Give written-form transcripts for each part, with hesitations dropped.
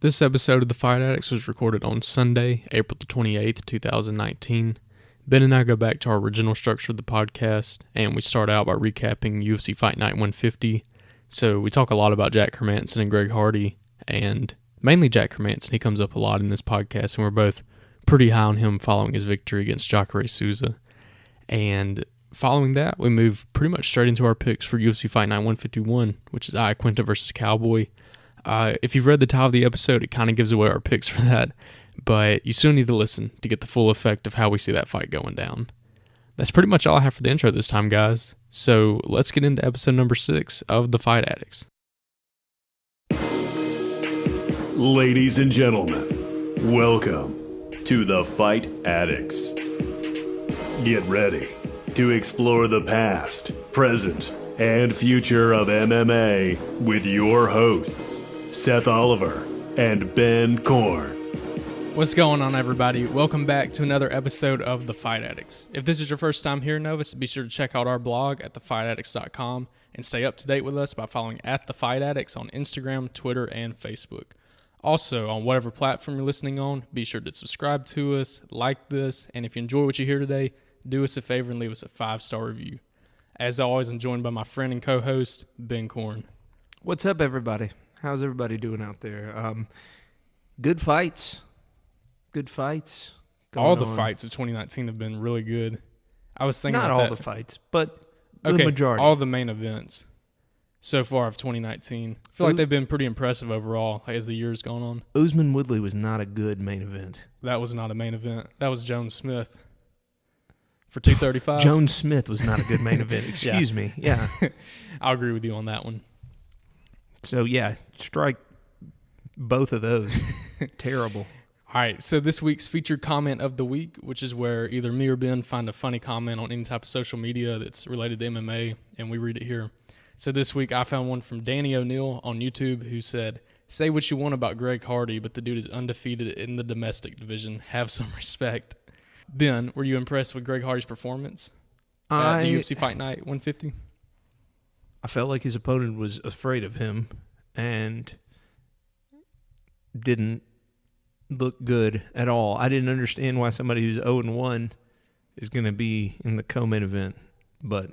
This episode of the Fight Addicts was recorded on Sunday, April the 28th, 2019. Ben and I go back to our original structure of the podcast, and we start out by recapping UFC Fight Night 150. So we talk a lot about Jack Hermansson and Greg Hardy, and mainly Jack Hermansson. He comes up a lot in this podcast, and we're both pretty high on him following his victory against Jacare Souza. And following that, we move pretty much straight into our picks for UFC Fight Night 151, which is Iaquinta versus Cowboy. If you've read the title of the episode, it kind of gives away our picks for that, but you still need to listen to get the full effect of how we see that fight going down. That's pretty much all I have for the intro this time, guys. So let's get into episode number 6 of The Fight Addicts. Ladies and gentlemen, welcome to The Fight Addicts. Get ready to explore the past, present, and future of MMA with your hosts, Seth Oliver and Ben Korn. What's going on, everybody? Welcome back to another episode of The Fight Addicts. If this is your first time here, Novus, be sure to check out our blog at thefightaddicts.com and stay up to date with us by following at The Fight Addicts on Instagram, Twitter, and Facebook. Also, on whatever platform you're listening on, be sure to subscribe to us, like this, and if you enjoy what you hear today, do us a favor and leave us a 5-star review. As always, I'm joined by my friend and co-host, Ben Korn. What's up, everybody? How's everybody doing out there? Good fights. Good fights. All the fights of 2019 have been really good. I was thinking not about all that. the fights, but the majority. All the main events so far of 2019. I feel like they've been pretty impressive overall as the year's gone on. Usman Woodley was not a good main event. That was not a main event. That was Jones Smith for 235. Jones Smith was not a good main event. Excuse me. Yeah. I'll agree with you on that one. So, yeah, strike both of those. Terrible. All right, so this week's featured comment of the week, which is where either me or Ben find a funny comment on any type of social media that's related to MMA, and we read it here. So this week I found one from Danny O'Neill on YouTube who said, "Say what you want about Greg Hardy, but the dude is undefeated in the domestic division. Have some respect." Ben, were you impressed with Greg Hardy's performance at the UFC Fight Night 150? I felt like his opponent was afraid of him and didn't look good at all. I didn't understand why somebody who's 0-1 is going to be in the co-main event, but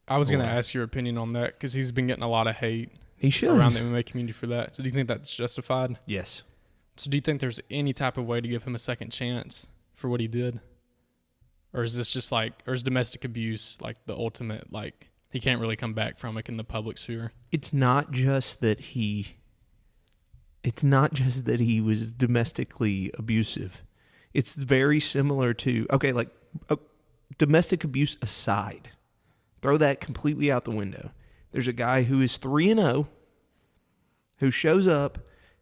I was going to ask your opinion on that because he's been getting a lot of hate around the MMA community for that. So do you think that's justified? Yes. So do you think there's any type of way to give him a second chance for what he did? Or is this just like, or is domestic abuse like the ultimate, like he can't really come back from it in the public sphere? It's not just that he was domestically abusive. It's very similar to, domestic abuse aside, throw that completely out the window. There's a guy who is 3-0 who shows up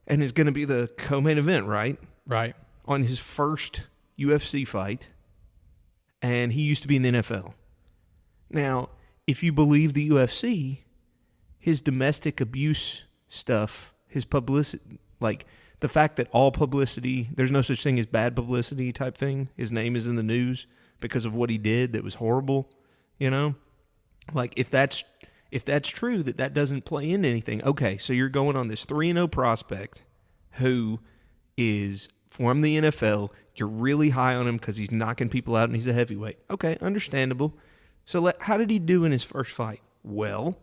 and is going to be the co-main event, right? Right. On his first UFC fight, and he used to be in the NFL. Now, if you believe the UFC, his domestic abuse stuff, his publicity, like the fact that all publicity, there's no such thing as bad publicity type thing. His name is in the news because of what he did that was horrible, you know? Like if that's true, that doesn't play into anything. Okay, so you're going on this 3-0 prospect who is from the NFL. You're really high on him because he's knocking people out and he's a heavyweight. Okay, understandable. So how did he do in his first fight? Well,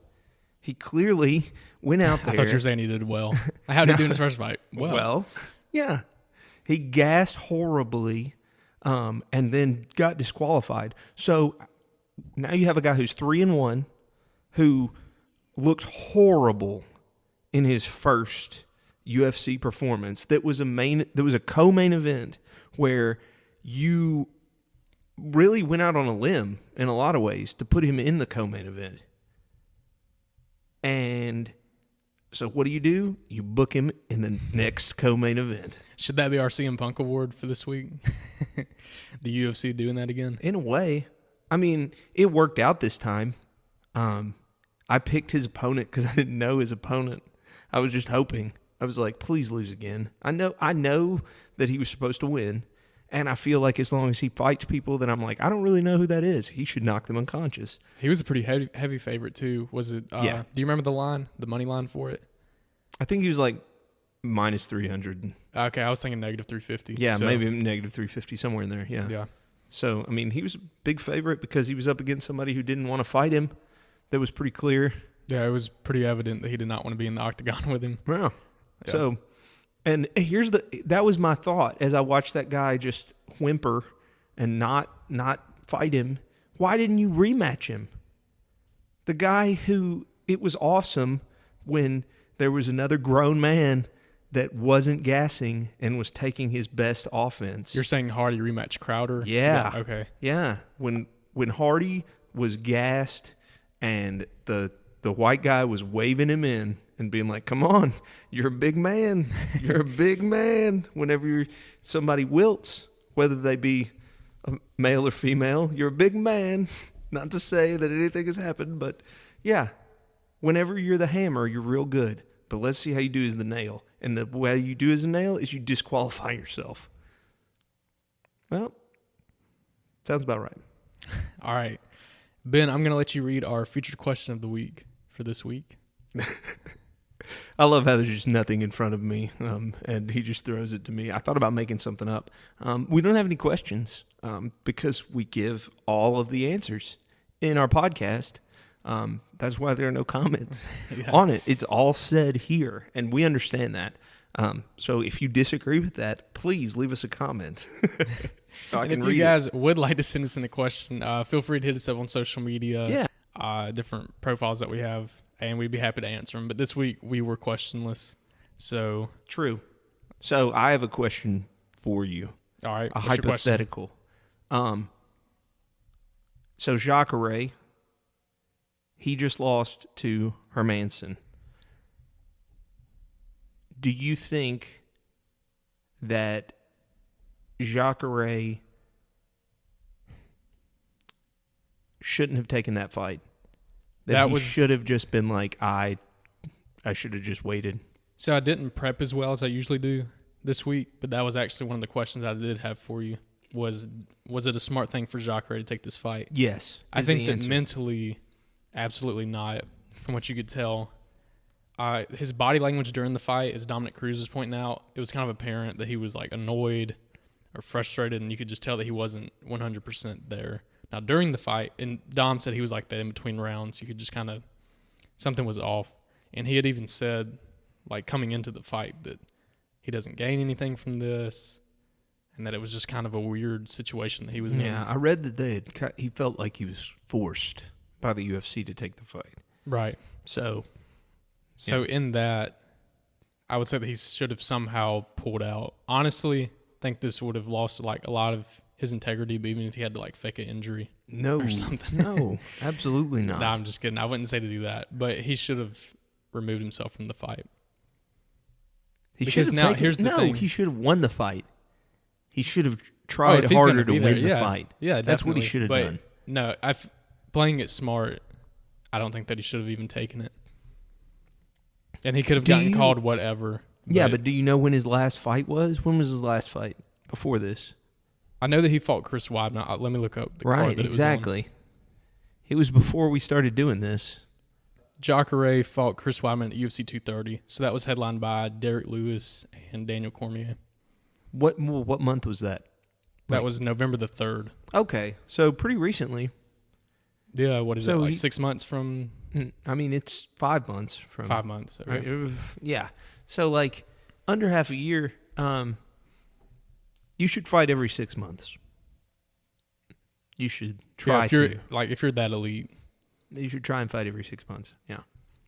he clearly went out there. I thought you were saying he did well. How did he do in his first fight? Well, yeah. He gassed horribly and then got disqualified. So now you have a guy who's 3-1 who looked horrible in his first UFC performance. That was a co-main event where you really went out on a limb in a lot of ways to put him in the co-main event. And so what do? You book him in the next co-main event. Should that be our CM Punk award for this week? The UFC doing that again? In a way. I mean, it worked out this time. I picked his opponent because I didn't know his opponent. I was just hoping. I was like, please lose again. I know that he was supposed to win, and I feel like as long as he fights people that I'm like, I don't really know who that is. He should knock them unconscious. He was a pretty heavy favorite too. Was it? Yeah. Do you remember the money line for it? I think he was like minus 300. Okay, I was thinking negative 350. Yeah, so, maybe negative 350, somewhere in there. Yeah. Yeah. So, I mean, he was a big favorite because he was up against somebody who didn't want to fight him. That was pretty clear. Yeah, it was pretty evident that he did not want to be in the octagon with him. Yeah. Yeah. So, and that was my thought as I watched that guy just whimper and not fight him. Why didn't you rematch him? The guy who, it was awesome when there was another grown man that wasn't gassing and was taking his best offense. You're saying Hardy rematch Crowder? Yeah. Okay. Yeah. When Hardy was gassed and the white guy was waving him in and being like, come on, you're a big man. You're a big man. Whenever somebody wilts, whether they be a male or female, you're a big man. Not to say that anything has happened, but yeah, whenever you're the hammer, you're real good. But let's see how you do as the nail. And the way you do as a nail is you disqualify yourself. Well, sounds about right. All right. Ben, I'm going to let you read our featured question of the week for this week. I love how there's just nothing in front of me, and he just throws it to me. I thought about making something up. We don't have any questions because we give all of the answers in our podcast. That's why there are no comments on it. It's all said here, and we understand that. So if you disagree with that, please leave us a comment so I can read it. If you guys would like to send us in a question, feel free to hit us up on social media. Yeah. Different profiles that we have, and we'd be happy to answer them. But this week we were questionless, so True. So I have a question for you. all right. A What's your question? hypothetical. So Jacare, he just lost to Hermansson. Do you think that Jacare shouldn't have taken that fight? That he should have just been like, I should have just waited. So I didn't prep as well as I usually do this week, but that was actually one of the questions I did have for you. Was it a smart thing for Jacare to take this fight? Yes. I think that mentally, absolutely not. From what you could tell, his body language during the fight, as Dominic Cruz was pointing out, it was kind of apparent that he was like annoyed or frustrated, and you could just tell that he wasn't 100% there. Now during the fight, and Dom said he was like that in between rounds. You could just kind of, something was off, and he had even said, like coming into the fight, that he doesn't gain anything from this, and that it was just kind of a weird situation that he was in. Yeah, I read that he felt like he was forced by the UFC to take the fight. Right. So in that, I would say that he should have somehow pulled out. Honestly, I think this would have lost like a lot of his integrity, but even if he had to like fake an injury or something. No, absolutely not. No, I'm just kidding. I wouldn't say to do that, but he should have removed himself from the fight. He should have here's the thing. He should have won the fight. He should have tried harder to win the fight. Yeah, that's what he should have done. No, playing it smart, I don't think that he should have even taken it. And he could have gotten called whatever. Yeah, but do you know when his last fight was? When was his last fight before this? I know that he fought Chris Weidman. Let me look up the card that exactly. it was on. It was before we started doing this. Jacare fought Chris Weidman at UFC 230. So that was headlined by Derek Lewis and Daniel Cormier. What month was that? That was November the 3rd. Okay, so pretty recently. Yeah, what is that, like 6 months from? I mean, it's 5 months from. 5 months. Okay. Yeah. So, like, under half a year, you should fight every 6 months. You should try if you're that elite. You should try and fight every 6 months. Yeah.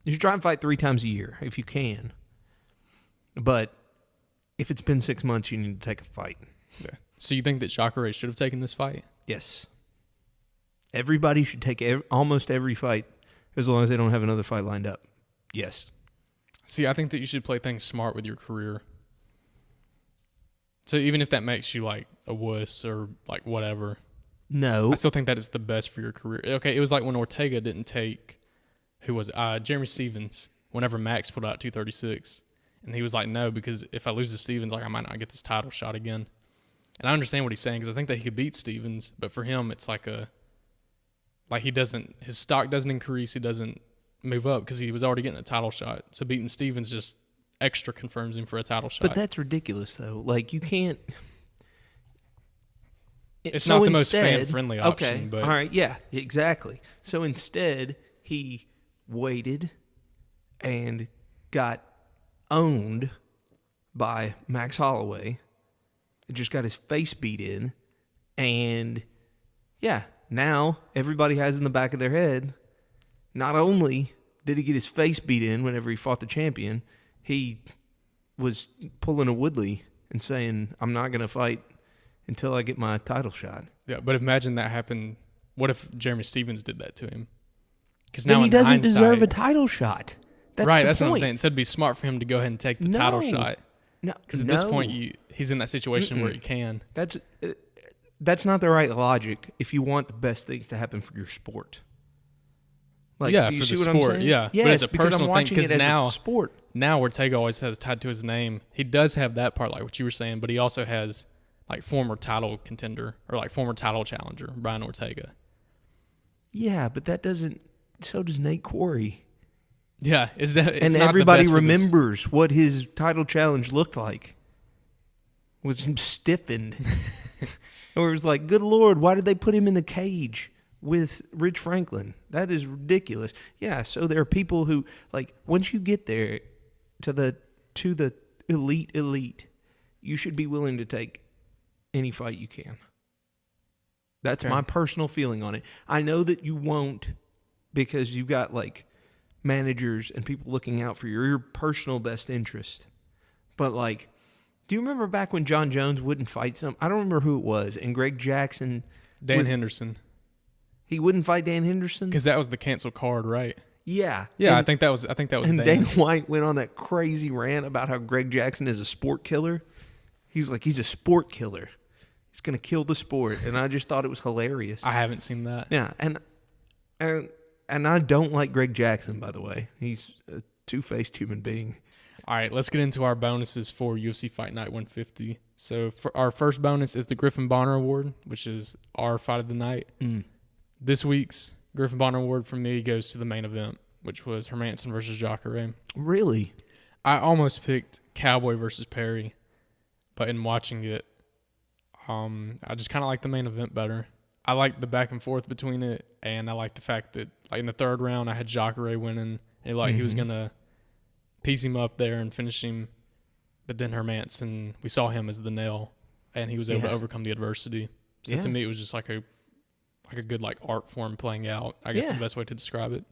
You should try and fight 3 times a year if you can. But if it's been 6 months, you need to take a fight. Yeah. So you think that Jacare should have taken this fight? Yes. Everybody should take almost every fight as long as they don't have another fight lined up. Yes. See, I think that you should play things smart with your career. So even if that makes you like a wuss or like whatever. No. I still think that is the best for your career. Okay, it was like when Ortega didn't take, Jeremy Stevens, whenever Max put out 236. And he was like, no, because if I lose to Stevens, like I might not get this title shot again. And I understand what he's saying because I think that he could beat Stevens, but for him, it's like his stock doesn't increase, he doesn't move up because he was already getting a title shot. So beating Stevens just extra confirms him for a title shot. But that's ridiculous, though. Like, you can't. It's not the most fan-friendly option. Okay, but all right, yeah, exactly. So instead, he waited and got owned by Max Holloway. It just got his face beat in. And, yeah, now everybody has in the back of their head, not only did he get his face beat in whenever he fought the champion, he was pulling a Woodley and saying, I'm not going to fight until I get my title shot. Yeah, but imagine that happened. What if Jeremy Stevens did that to him? Because then he doesn't deserve a title shot. That's right, the that's point. what I'm saying. So it'd be smart for him to go ahead and take the title shot. No, because at this point, he's in that situation where he can. That's not the right logic if you want the best things to happen for your sport. Like, yeah, do you for see the what sport. I'm saying? Yeah, yes, but as a because I'm personal thing, watching because it as now a sport. Now Ortega always has tied to his name. He does have that part, like what you were saying, but he also has like former title contender or like former title challenger Brian Ortega. Yeah, but that doesn't. So does Nate Quarry. Yeah, it's and not everybody the best remembers what his title challenge looked like. It was him stiffened. Or it was like, good Lord, why did they put him in the cage with Rich Franklin? That is ridiculous. Yeah, so there are people who, like, once you get there to the elite, you should be willing to take any fight you can. That's my personal feeling on it. I know that you won't because you've got, like, managers and people looking out for your personal best interest. But, like, do you remember back when John Jones wouldn't fight some? I don't remember who it was. And Greg Jackson. Dan Henderson. He wouldn't fight Dan Henderson? Because that was the canceled card, right? Yeah. Yeah, and, I think that was and Dan. Dana White went on that crazy rant about how Greg Jackson is a sport killer. He's like, he's a sport killer. He's going to kill the sport. And I just thought it was hilarious. I haven't seen that. Yeah. And I don't like Greg Jackson, by the way. He's a two-faced human being. All right, let's get into our bonuses for UFC Fight Night 150. So for our first bonus is the Griffin Bonner Award, which is our fight of the night. This week's Griffin Bonner Award for me goes to the main event, which was Hermansson versus Jacare. Really? I almost picked Cowboy versus Perry, but in watching it, I just kind of like the main event better. I like the back and forth between it, and I like the fact that, like, in the third round, I had Jacare winning, and he was gonna piece him up there and finish him, but then Hermansson, we saw him as the nail, and he was able to overcome the adversity. So to me, it was just like a good, like, art form playing out. I guess the best way to describe it.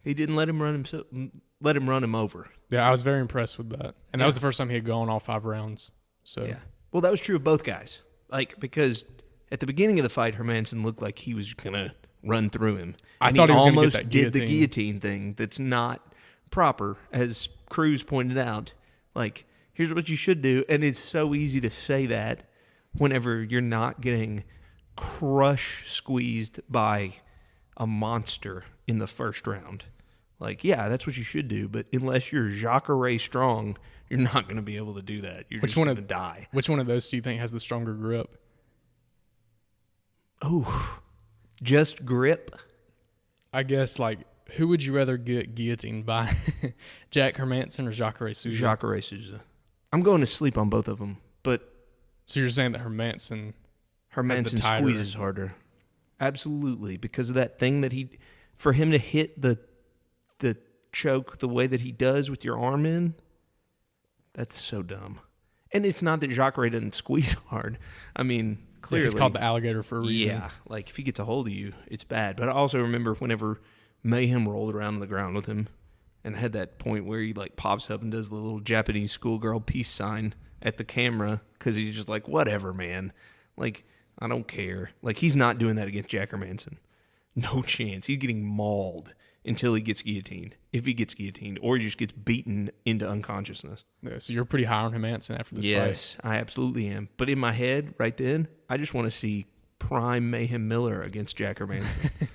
He didn't let him run him over. Yeah, I was very impressed with that, and that was the first time he had gone all 5 rounds. So well, that was true of both guys. Like, because at the beginning of the fight, Hermansson looked like he was gonna run through him. I thought he was going to almost get that guillotine. did the guillotine thing. That's not proper, as Cruz pointed out. Like, here's what you should do, and it's so easy to say that whenever you're not getting squeezed by a monster in the first round. Like, yeah, that's what you should do, but unless you're Jacare strong, you're not going to be able to do that. You're just going to die. Which one of those do you think has the stronger grip? Oh, just grip? I guess, like, who would you rather get guillotined by? Jack Hermansson or Jacare Souza? Jacare Souza. I'm going to sleep on both of them, but... So you're saying that Hermansson squeezes harder. Absolutely, because of that thing that for him to hit the choke the way that he does with your arm in, that's so dumb. And it's not that Jacare doesn't squeeze hard. I mean, clearly. It's called the alligator for a reason. Yeah, like if he gets a hold of you, it's bad. But I also remember whenever Mayhem rolled around on the ground with him and had that point where he, like, pops up and does the little Japanese schoolgirl peace sign at the camera because he's just like, whatever, man. Like, I don't care. Like, he's not doing that against Jack Hermansson. No chance. He's getting mauled until he gets guillotined. If he gets guillotined, or he just gets beaten into unconsciousness. Yeah, so you're pretty high on Hermansson after this fight. Yes, I absolutely am. But in my head, right then, I just want to see prime Mayhem Miller against Jack Hermansson.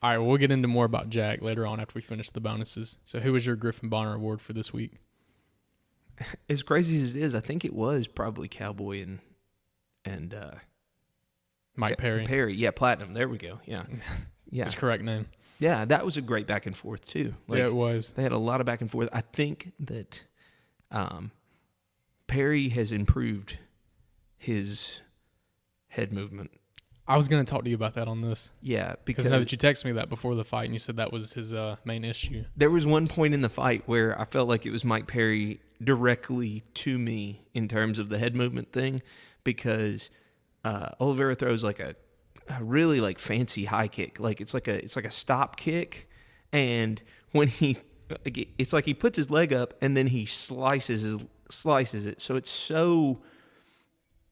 All right, well, we'll get into more about Jack later on after we finish the bonuses. So who was your Griffin Bonner Award for this week? As crazy as it is, I think it was probably Cowboy and Mike Perry. Perry, yeah, Platinum. There we go. Yeah, His correct name. Yeah, that was a great back and forth too. Yeah, it was. They had a lot of back and forth. I think that Perry has improved his head movement. I was going to talk to you about that on this. Yeah, because I know that you texted me that before the fight, and you said that was his main issue. There was one point in the fight where I felt like it was Mike Perry directly to me in terms of the head movement thing, because Oliveira throws like a really like fancy high kick, like it's like a stop kick, and when it's like he puts his leg up and then he slices it, so it's so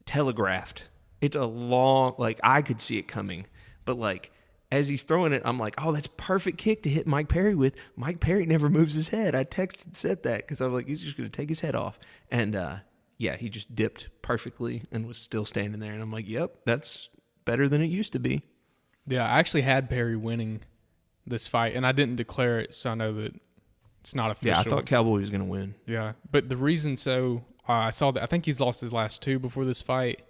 telegraphed. It's a long, like I could see it coming, but like as he's throwing it, I'm like, oh, that's perfect kick to hit Mike Perry with. Mike Perry never moves his head. I said that because I was like, he's just going to take his head off, and yeah, he just dipped perfectly and was still standing there, and I'm like, yep, that's better than it used to be. Yeah, I actually had Perry winning this fight, and I didn't declare it, so I know that it's not official. Yeah, I thought Cowboy was going to win. Yeah, but the reason I saw that I think he's lost his last two before this fight,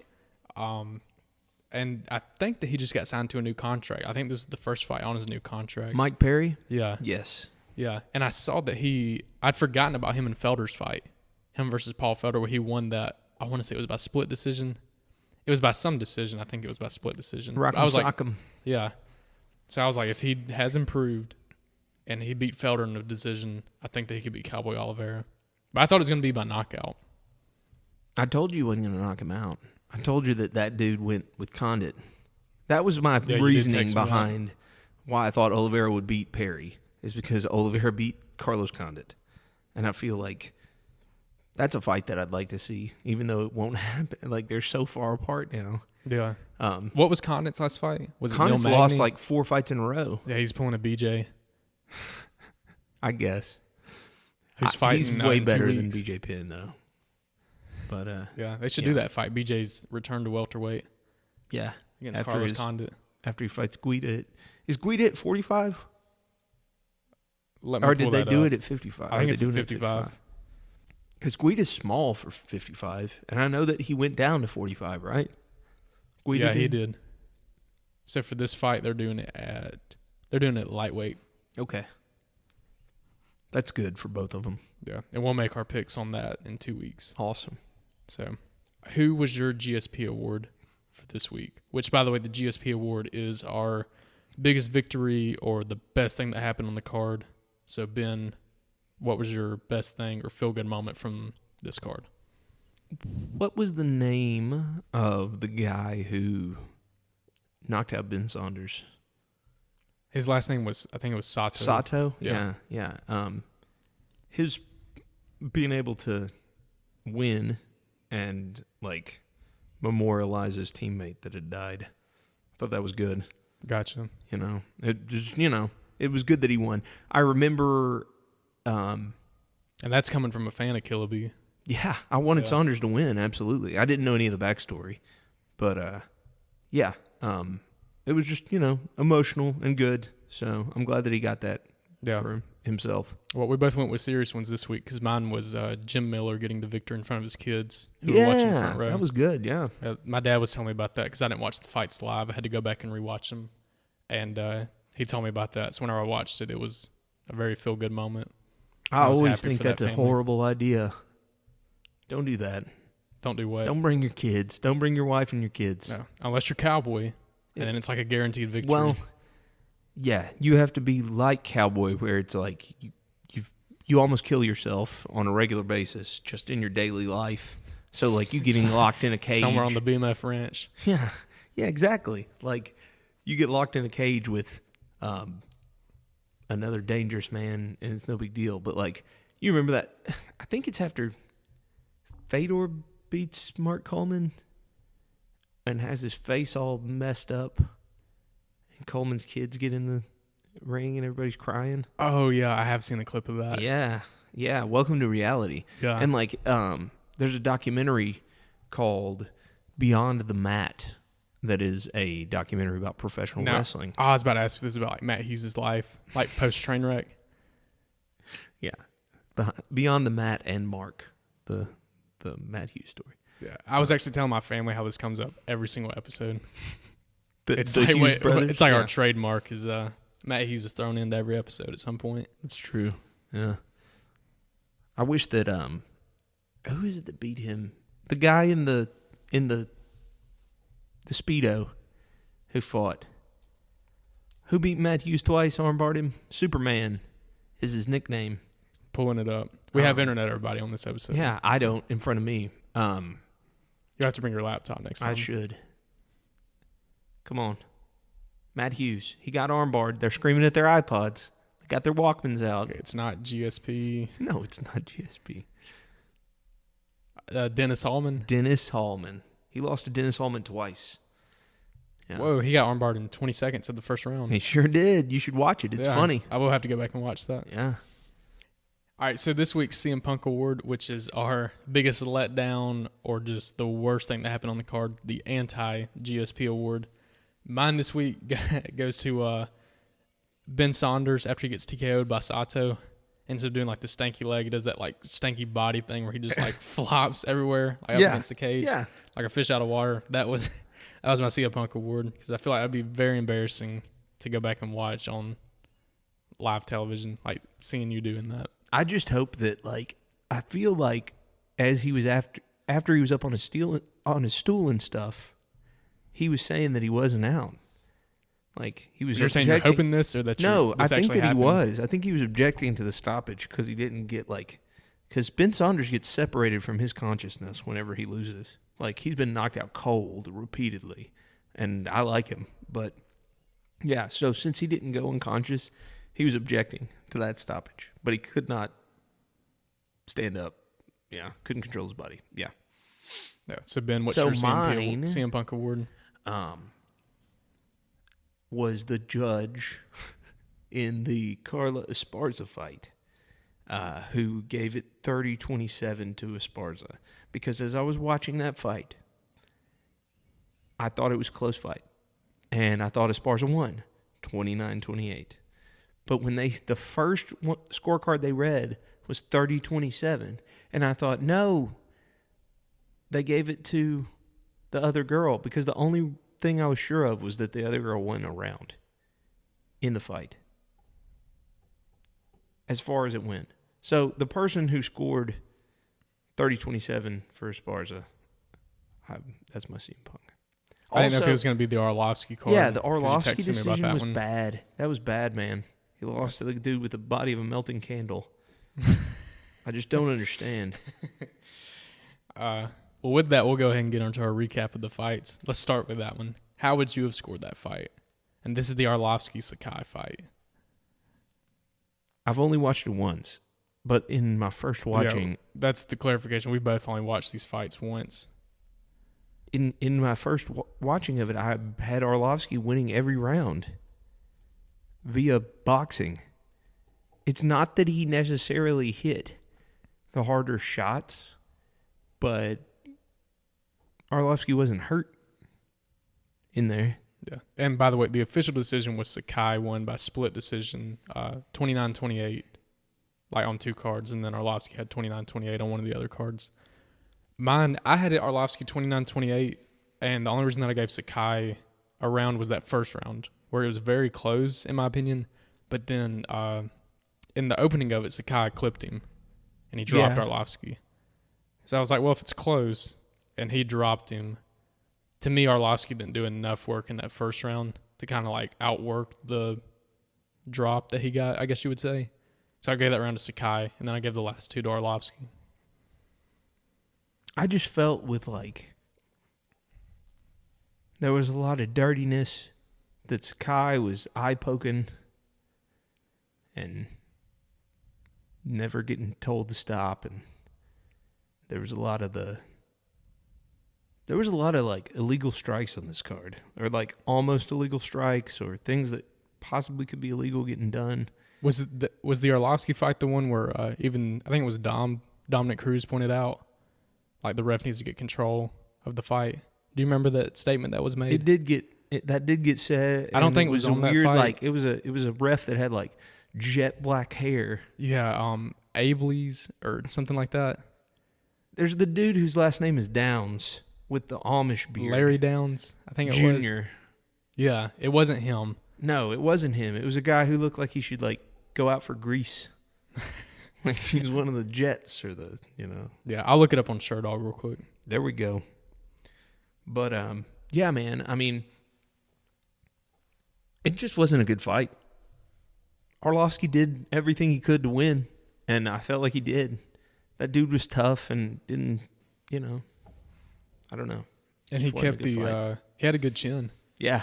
and I think that he just got signed to a new contract. I think this is the first fight on his new contract. Mike Perry? Yeah. Yes. Yeah, and I saw that I'd forgotten about him and Felder's fight, him versus Paul Felder, where he won that. I want to say it was by split decision. It was by some decision. I think it was by split decision. I was like, yeah. So I was like, if he has improved and he beat Felder in a decision, I think that he could beat Cowboy Oliveira. But I thought it was going to be by knockout. I told you he wasn't going to knock him out. I told you that dude went with Condit. That was my reasoning behind why I thought Oliveira would beat Perry, is because Oliveira beat Carlos Condit. And I feel like that's a fight that I'd like to see, even though it won't happen. Like, they're so far apart now. Yeah. What was Condit's last fight? Was Condit's lost like 4 fights in a row. Yeah, he's pulling a BJ. I guess. Who's fighting? He's way better than BJ Penn, though. But yeah, they should do that fight. BJ's return to welterweight. Yeah, against Carlos Condit after he fights Guida. Is Guida at 45? Or did they do it at 55? I think it's at 55. Because Guida's small for 55, and I know that he went down to 45, right? Guida he did. So for this fight, they're doing it lightweight. Okay, that's good for both of them. Yeah, and we'll make our picks on that in 2 weeks. Awesome. So, who was your GSP award for this week? Which, by the way, the GSP award is our biggest victory or the best thing that happened on the card. So, Ben, what was your best thing or feel-good moment from this card? What was the name of the guy who knocked out Ben Saunders? His last name was, I think it was Sato. Sato? Yeah. His being able to win and, like, memorialize his teammate that had died. I thought that was good. Gotcha. It was good that he won. I remember... and that's coming from a fan of Killaby. Yeah, I wanted Saunders to win, absolutely. I didn't know any of the backstory. But, it was just, emotional and good. So I'm glad that he got that for himself. Well, we both went with serious ones this week because mine was Jim Miller getting the victory in front of his kids who were watching front row. That was good, yeah. My dad was telling me about that because I didn't watch the fights live. I had to go back and rewatch them. And he told me about that. So whenever I watched it, it was a very feel-good moment. I always think that's a horrible idea. Don't do that. Don't do what? Don't bring your kids. Don't bring your wife and your kids. No, unless you're Cowboy, and then it's like a guaranteed victory. Well, yeah, you have to be like Cowboy, where it's like you almost kill yourself on a regular basis just in your daily life. So, like, you getting locked in a cage. Somewhere on the BMF ranch. Yeah, exactly. Like, you get locked in a cage with another dangerous man, and it's no big deal. But, like, you remember that? I think it's after Fedor beats Mark Coleman and has his face all messed up. And Coleman's kids get in the ring and everybody's crying. Oh, yeah, I have seen a clip of that. Yeah. Welcome to reality. Yeah. And, like, there's a documentary called Beyond the Mat that is a documentary about professional wrestling. I was about to ask if this is about, like, Matt Hughes' life, like post-train wreck. Yeah. Beyond the Mat and Mark, the Matt Hughes story. Yeah, I was actually telling my family how this comes up every single episode. The It's Hughes brothers? like our trademark is Matt Hughes is thrown into every episode at some point. That's true. Yeah. I wish that who is it that beat him? The guy in the Speedo who fought. Who beat Matt Hughes twice, armbarred him? Superman is his nickname. Pulling it up. We have internet, everybody, on this episode. Yeah, I don't in front of me. You have to bring your laptop next time. I should. Come on. Matt Hughes. He got armbarred. They're screaming at their iPods. They got their Walkmans out. Okay, it's not GSP. No, it's not GSP. Dennis Hallman. Dennis Hallman. He lost to Dennis Hallman twice. Yeah. Whoa, he got armbarred in 20 seconds of the first round. He sure did. You should watch it. It's funny. I will have to go back and watch that. Yeah. All right, so this week's CM Punk Award, which is our biggest letdown or just the worst thing that happened on the card, the anti-GSP Award. Mine this week goes to Ben Saunders after he gets TKO'd by Sato. Ends up doing like the stanky leg. He does that like stanky body thing where he just like flops everywhere like up against the cage. Yeah. Like a fish out of water. That was my CM Punk Award because I feel like that'd be very embarrassing to go back and watch on live television, like seeing you doing that. I just hope that, like, I feel like as he was after he was up on his stool and stuff, he was saying that he wasn't out. Like, he was. You're saying you're hoping this, or that no? I think that happened? He was. I think he was objecting to the stoppage because he didn't get because Ben Saunders gets separated from his consciousness whenever he loses. Like, he's been knocked out cold repeatedly, and I like him, but yeah. So since he didn't go unconscious, he was objecting to that stoppage, but he could not stand up. Yeah, couldn't control his body. Yeah. So Ben, what's your CM Punk Award? Was the judge in the Carla Esparza fight, who gave it 30-27 to Esparza. Because as I was watching that fight, I thought it was a close fight. And I thought Esparza won 29-28. But when the first scorecard they read was 30-27, and I thought, no, they gave it to the other girl because the only thing I was sure of was that the other girl went around in the fight as far as it went. So the person who scored 30-27 for Esparza, that's my CM Punk. I didn't know if it was going to be the Arlovsky card. Yeah, the Arlovsky decision was bad. That was bad, man. He lost to the dude with the body of a melting candle. I just don't understand. Well, with that, we'll go ahead and get into our recap of the fights. Let's start with that one. How would you have scored that fight? And this is the Arlovsky-Sakai fight. I've only watched it once, but in my first watching... Yeah, that's the clarification. We both only watched these fights once. In my first watching of it, I had Arlovsky winning every round via boxing. It's not that he necessarily hit the harder shots, but Arlovsky wasn't hurt in there. Yeah. And by the way, the official decision was Sakai won by split decision, 29-28, like on two cards, and then Arlovsky had 29-28 on one of the other cards. Mine, I had it Arlovsky 29-28, and the only reason that I gave Sakai a round was that first round, where it was very close, in my opinion. But then in the opening of it, Sakai clipped him, and he dropped Arlovsky. So I was like, well, if it's close, and he dropped him, to me, Arlovsky didn't do enough work in that first round to kind of like outwork the drop that he got, I guess you would say. So I gave that round to Sakai, and then I gave the last two to Arlovsky. I just felt with there was a lot of dirtiness, that Sakai was eye-poking and never getting told to stop, and there was a lot of illegal strikes on this card, or like almost illegal strikes, or things that possibly could be illegal getting done. Was the Arlovsky fight the one where I think it was Dominic Cruz pointed out, like the ref needs to get control of the fight? Do you remember that statement that was made? That did get said. I don't think it was on that fight. Like it was a ref that had like jet black hair. Yeah, Abley's or something like that. There's the dude whose last name is Downs with the Amish beard. Larry Downs, I think it was. Junior. Yeah, it wasn't him. No, it wasn't him. It was a guy who looked like he should like go out for grease. Like he was one of the Jets or the, Yeah, I'll look it up on Sherdog real quick. There we go. But yeah, man. I mean, it just wasn't a good fight. Arlovsky did everything he could to win, and I felt like he did. That dude was tough and didn't, I don't know. And he kept he had a good chin. Yeah.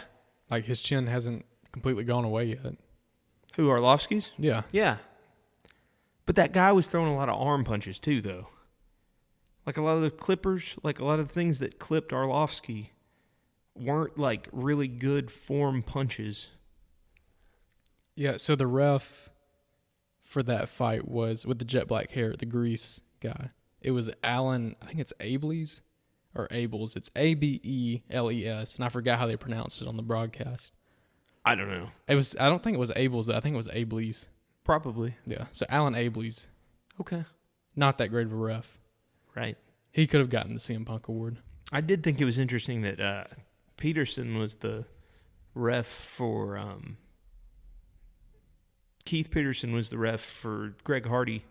Like his chin hasn't completely gone away yet. Who, Arlovsky's? Yeah. Yeah. But that guy was throwing a lot of arm punches too, though. Like a lot of the clippers, like a lot of the things that clipped Arlovsky weren't like really good form punches. Yeah, so the ref for that fight was with the jet black hair, the grease guy. It was Alan, I think it's Abels or Abels. It's Abels, and I forgot how they pronounced it on the broadcast. I don't know. I don't think it was Abels. I think it was Abels. Probably. Yeah. So Alan Abels. Okay. Not that great of a ref. Right. He could have gotten the CM Punk award. I did think it was interesting that Peterson was the ref for Keith Peterson was the ref for Greg Hardy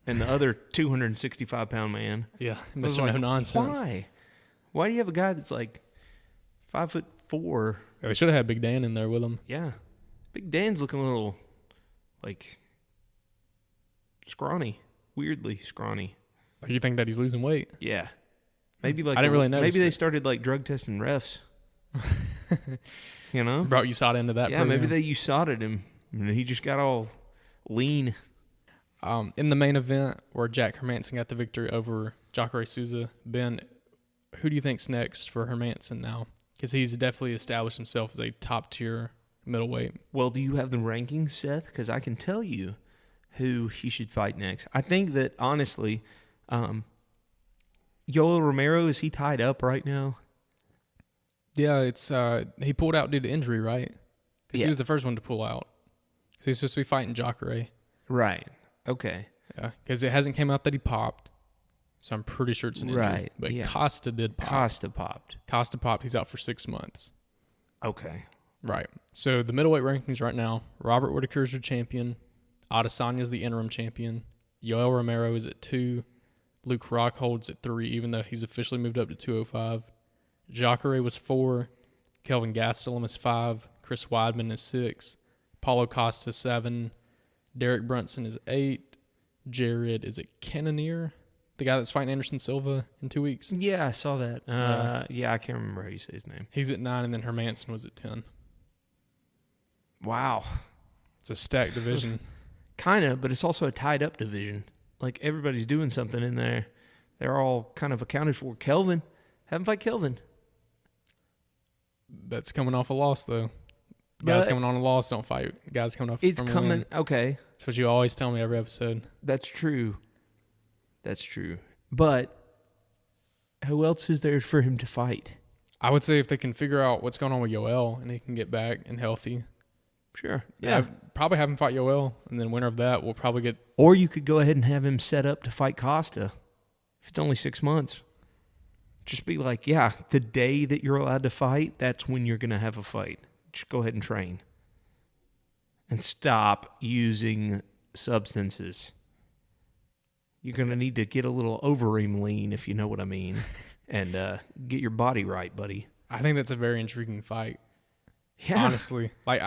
and the other 265-pound man. Yeah, Mr. No Nonsense. Why? Why do you have a guy that's like 5'4"? Yeah, they should have had Big Dan in there with him. Yeah. Big Dan's looking a little like scrawny, weirdly scrawny. You think that he's losing weight? Yeah. Maybe like I didn't really notice. Maybe they started like drug testing refs. Brought USADA into that. Yeah, program. maybe they USADa'd him and he just got all lean. In the main event where Jack Hermansson got the victory over Jacare Souza, Ben, who do you think's next for Hermansson now? Because he's definitely established himself as a top-tier middleweight. Well, do you have the rankings, Seth? Because I can tell you who he should fight next. I think that, honestly, Yoel Romero, is he tied up right now? Yeah, it's he pulled out due to injury, right? Because Yeah. he was the first one to pull out. So he's supposed to be fighting Jacare. Right. Okay. Yeah, because it hasn't came out that he popped. So I'm pretty sure it's an injury. Right, But yeah. Costa did pop. Costa popped. Costa popped. He's out for 6 months. Okay. Right. So the middleweight rankings right now, Robert Whitaker's your champion. Adesanya's the interim champion. Yoel Romero is at 2. Luke Rockhold's at 3, even though he's officially moved up to 205. Jacare was 4. Kelvin Gastelum is 5. Chris Weidman is 6. Paulo Costa is 7. Derek Brunson is 8. Jared, is it Cannonier? The guy that's fighting Anderson Silva in 2 weeks? Yeah, I saw that. Yeah, I can't remember how you say his name. He's at 9, and then Hermansson was at 10. Wow. It's a stacked division. Kind of, but it's also a tied-up division. Like, everybody's doing something in there. They're all kind of accounted for. Kelvin. Have him fight Kelvin. That's coming off a loss, though. Guys coming on a loss don't fight. Guys coming off It's from a coming. win. Okay. That's what you always tell me every episode. That's true. That's true. But who else is there for him to fight? I would say if they can figure out what's going on with Yoel and he can get back and healthy. Sure. Yeah. Probably have him fight Yoel, and then winner of that will probably get... Or you could go ahead and have him set up to fight Costa if it's only 6 months. Just be like, yeah, the day that you're allowed to fight, that's when you're going to have a fight. Just go ahead and train. And stop using substances. You're going to need to get a little Overeem lean, if you know what I mean, and get your body right, buddy. I think that's a very intriguing fight. Yeah. Honestly. Like,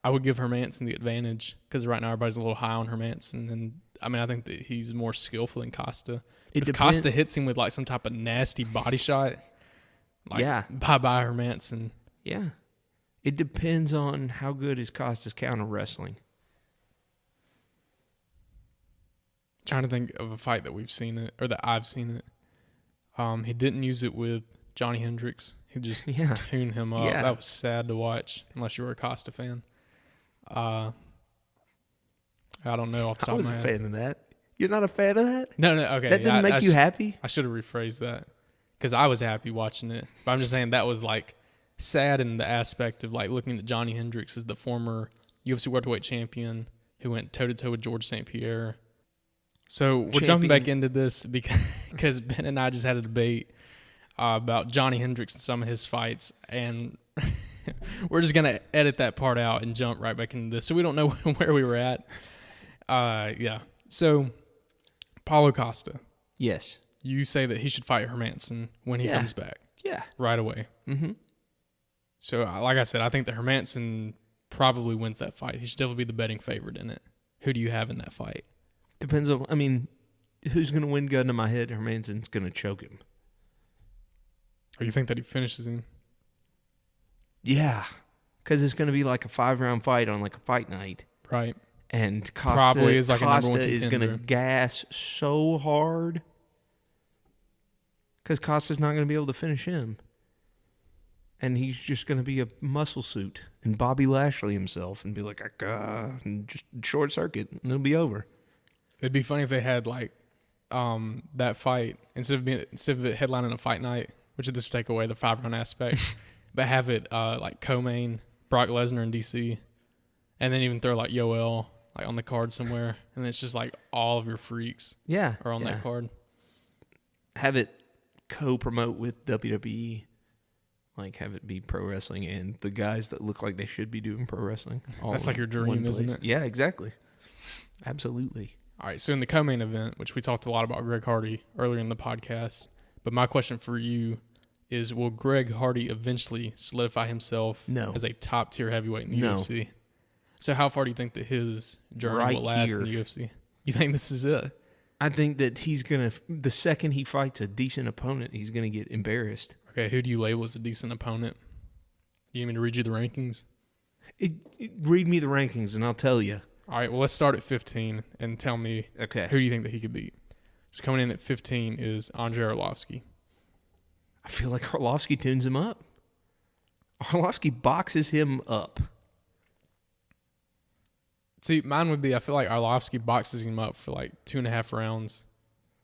I would give Hermansson the advantage because right now everybody's a little high on Hermansson. And, I think that he's more skillful than Costa. If Costa hits him with, like, some type of nasty body shot, bye-bye Hermansson. Yeah. It depends on how good is Costa's counter wrestling. Trying to think of a fight that we've seen it, or that I've seen it. He didn't use it with Johnny Hendricks. He just tuned him up. Yeah. That was sad to watch, unless you were a Costa fan. I don't know off the top of my head. I was a fan of that. You're not a fan of that? No, okay. That didn't make you happy? I should have rephrased that because I was happy watching it. But I'm just saying that was like sad in the aspect of like looking at Johnny Hendricks as the former UFC welterweight champion who went toe-to-toe with George St. Pierre. So we're jumping back into this because Ben and I just had a debate about Johnny Hendricks and some of his fights. And we're just going to edit that part out and jump right back into this. So we don't know where we were at. Yeah. So, Paulo Costa. Yes. You say that he should fight Hermansson when he comes back. Yeah. Right away. Mm-hmm. So, like I said, I think that Hermansson probably wins that fight. He should definitely be the betting favorite in it. Who do you have in that fight? Depends on, who's going to win gun to my head? Hermansson's going to choke him. Or you think that he finishes him? Yeah. Because it's going to be like a 5-round fight on like a fight night. Right. And Costa, probably is like Costa a number one is going to gas so hard. Because Costa's not going to be able to finish him. And he's just going to be a muscle suit and Bobby Lashley himself and be like, and just short circuit and it'll be over. It'd be funny if they had like that fight instead of it headlining a fight night, which this would take away the 5-round aspect, but have it like co-main Brock Lesnar in DC, and then even throw like Yoel like on the card somewhere, and it's just like all of your freaks are on that card. Have it co-promote with WWE. Like, have it be pro wrestling and the guys that look like they should be doing pro wrestling. That's like your dream, isn't it? Yeah, exactly. Absolutely. All right, so in the co-main event, which we talked a lot about Greg Hardy earlier in the podcast, but my question for you is, will Greg Hardy eventually solidify himself as a top-tier heavyweight in the UFC? So how far do you think that his journey will last in the UFC? You think this is it? I think that he's going to, the second he fights a decent opponent, he's going to get embarrassed. Okay, who do you label as a decent opponent? You need me to read you the rankings? Read me the rankings and I'll tell you. All right, well, let's start at 15 and tell me who do you think that he could beat. So coming in at 15 is Andrei Arlovski. I feel like Arlovski tunes him up. Arlovski boxes him up. See, mine would be I feel like Arlovski boxes him up for like 2.5 rounds,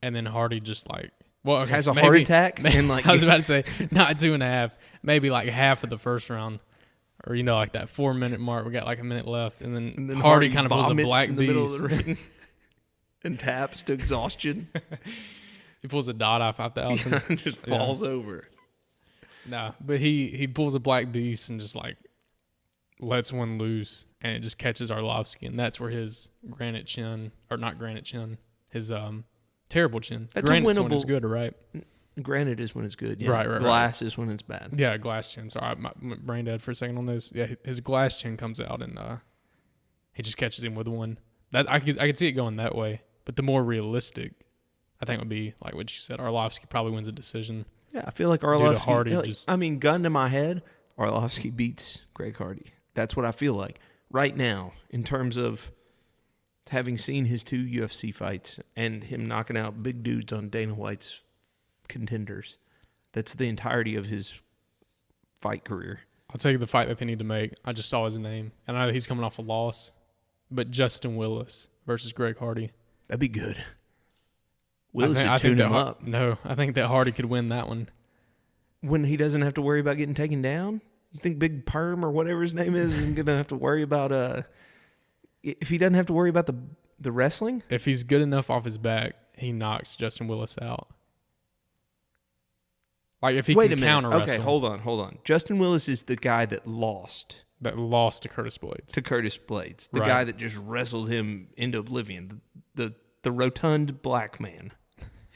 and then Hardy just like, well, okay, has a heart attack. And like, I was about to say, not 2.5, maybe like half of the first round. Or, like that 4-minute mark, we got like a minute left. And then Hardy kind of pulls a black in the middle of beast. the ring and taps to exhaustion. He pulls a Dada 5000. And just falls over. Nah, but he pulls a black beast and just like lets one loose. And it just catches Arlovski. And that's where his granite chin, or not granite chin, his terrible chin. That's Granite's a winnable. when it's good, right? Granite is when it's good. Yeah. Right. Glass is when it's bad. Yeah, glass chin. Sorry, I went brain dead for a second on those. Yeah, his glass chin comes out and he just catches him with one. That I could see it going that way. But the more realistic, I think, would be like what you said. Arlovski probably wins a decision. Yeah, I feel like Arlovski. Hardy gun to my head, Arlovski beats Greg Hardy. That's what I feel like right now in terms of having seen his 2 UFC fights and him knocking out big dudes on Dana White's contenders. That's the entirety of his fight career. I'll tell you the fight that they need to make. I just saw his name, and I know he's coming off a loss, but Justin Willis versus Greg Hardy. That'd be good. Willis would tune him up. No, I think that Hardy could win that one. When he doesn't have to worry about getting taken down? You think Big Perm or whatever his name is going to have to worry about if he doesn't have to worry about the wrestling? If he's good enough off his back, he knocks Justin Willis out. Like if he can counter wrestle. Okay, hold on. Justin Willis is the guy that lost. That lost to Curtis Blades. The guy that just wrestled him into oblivion. The rotund black man.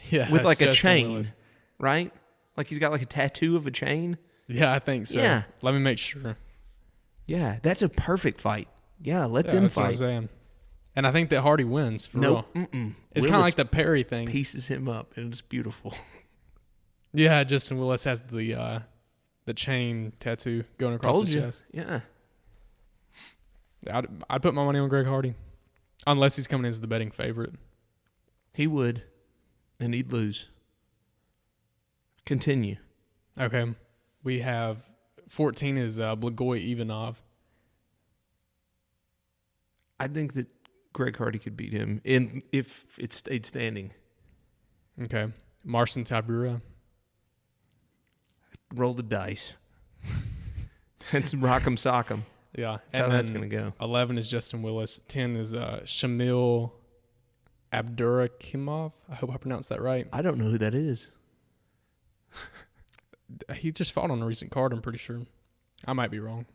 Yeah. With like a Justin chain. Willis. Right? Like he's got like a tattoo of a chain. Yeah, I think so. Yeah. Let me make sure. Yeah, that's a perfect fight. Yeah, let them that's fight. What I'm saying. And I think that Hardy wins for real. It's kind of like the Perry thing. Pieces him up, and it's beautiful. Yeah, Justin Willis has the chain tattoo going across his chest. Yeah. I'd put my money on Greg Hardy, unless he's coming in as the betting favorite. He would, and he'd lose. Continue. Okay, we have 14 is Blagoy Ivanov. I think that Greg Hardy could beat him if it stayed standing. Okay, Marcin Tybura. Roll the dice. That's rock'em sock'em. Yeah. That's how that's going to go. 11 is Justin Willis. 10 is Shamil Abdurakhimov. I hope I pronounced that right. I don't know who that is. He just fought on a recent card, I'm pretty sure. I might be wrong.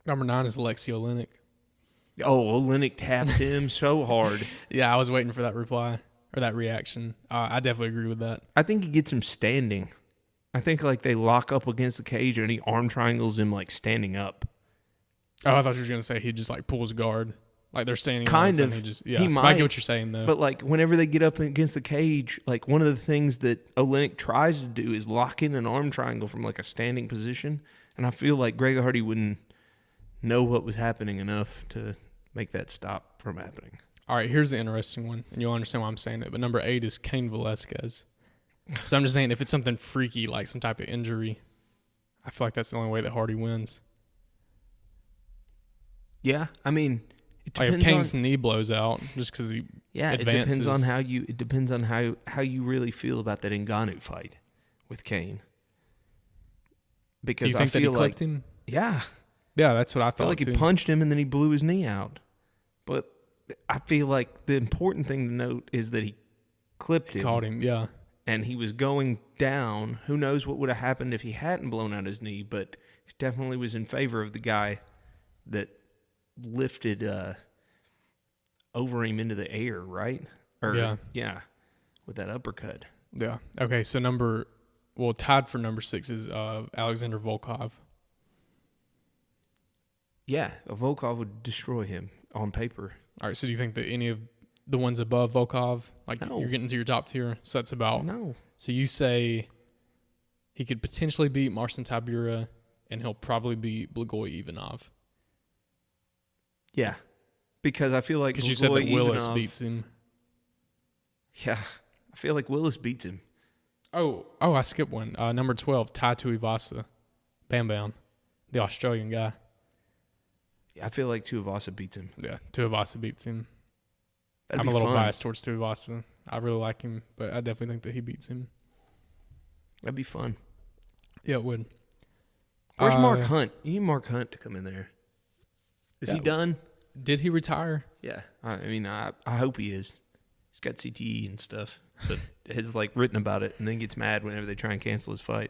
Number 9 is Alexei Oleinik. Oh, Oleinik taps him so hard. Yeah, I was waiting for that reply or that reaction. I definitely agree with that. I think he gets him standing. I think like they lock up against the cage and he arm triangles him like standing up. Oh, I thought you were going to say he just like pulls guard. Like they're standing. Kind of. He might. I get what you're saying though. But like whenever they get up against the cage, like one of the things that Oleinik tries to do is lock in an arm triangle from like a standing position. And I feel like Greg Hardy wouldn't know what was happening enough to make that stop from happening. All right, here's the interesting one, and you'll understand why I'm saying it. But number 8 is Cain Velasquez. So I'm just saying if it's something freaky, like some type of injury, I feel like that's the only way that Hardy wins. Yeah, I mean, it Like depends if Kane's knee blows out just because he advances. It depends on how you really feel about that Ngannou fight with Cain. Because Do you think I feel that he clipped him? Yeah. Yeah, that's what I thought. I feel like too. he punched him and then he blew his knee out. But I feel like the important thing to note is that he clipped him. Caught him, yeah. And he was going down. Who knows what would have happened if he hadn't blown out his knee, but he definitely was in favor of the guy that lifted over him into the air, right? Yeah, with that uppercut. Yeah. Okay, so tied for number 6 is Alexander Volkov. Yeah, Volkov would destroy him on paper. All right, so do you think that any of the ones above Volkov, like No. you're getting to your top tier, so that's about... No. So you say he could potentially beat Marcin Tybura, and he'll probably beat Blagoy Ivanov. Yeah, because I feel like... Because you said that Willis Ivanov, beats him. Yeah, I feel like Willis beats him. Oh, I skipped one. Number 12, Tai Tuivasa. Bam Bam, the Australian guy. Yeah, I feel like Tuivasa beats him. Yeah, Tuivasa beats him. That'd I'm be a little fun. biased towards Tuivasa. I really like him, but I definitely think that he beats him. That'd be fun. Yeah, it would. Where's Mark Hunt? You need Mark Hunt to come in there. Is he done? Did he retire? Yeah. I mean, I hope he is. He's got CTE and stuff, but has like written about it and then gets mad whenever they try and cancel his fight.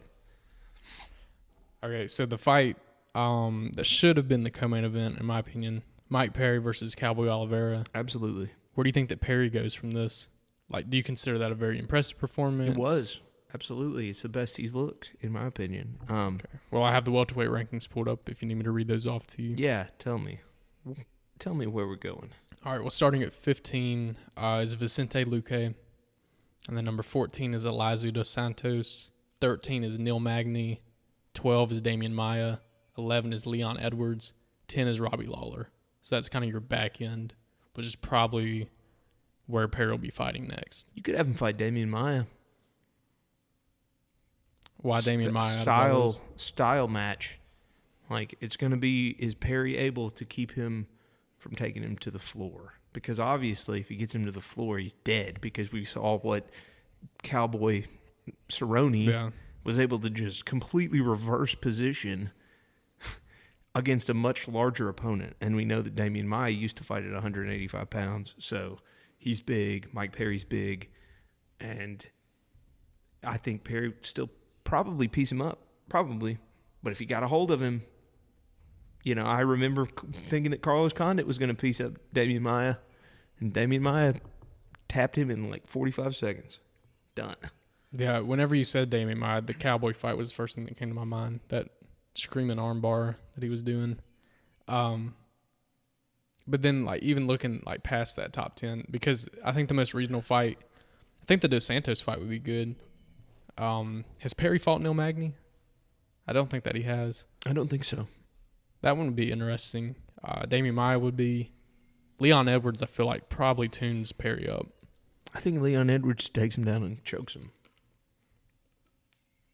Okay, so the fight that should have been the co-main event, in my opinion, Mike Perry versus Cowboy Oliveira. Absolutely. Where do you think that Perry goes from this? Like, do you consider that a very impressive performance? It was. Absolutely. It's the best he's looked, in my opinion. Okay. Well, I have the welterweight rankings pulled up if you need me to read those off to you. Yeah, tell me. Tell me where we're going. All right, well, starting at 15 is Vicente Luque. And then number 14 is Elizu Dos Santos. 13 is Neil Magny. 12 is Damian Maia. 11 is Leon Edwards. 10 is Robbie Lawler. So that's kind of your back end, which is probably where Perry will be fighting next. You could have him fight Damian Maia. Why Damian Maia? Style match. Like, it's going to be, is Perry able to keep him from taking him to the floor? Because obviously, if he gets him to the floor, he's dead. Because we saw what Cowboy Cerrone was able to just completely reverse position against a much larger opponent. And we know that Damian Maia used to fight at 185 pounds. So he's big. Mike Perry's big. And I think Perry would still probably piece him up. Probably. But if he got a hold of him, you know, I remember thinking that Carlos Condit was going to piece up Damian Maia. And Damian Maia tapped him in like 45 seconds. Done. Yeah, whenever you said Damian Maia, the Cowboy fight was the first thing that came to my mind. That screaming armbar that he was doing. But then, like, even looking like past that top 10, because I think the most regional fight, I think the Dos Santos fight would be good. Has Perry fought Neil Magny? I don't think that he has. I don't think so. That one would be interesting. Damian Maia would be. Leon Edwards, I feel like, probably tunes Perry up. I think Leon Edwards takes him down and chokes him.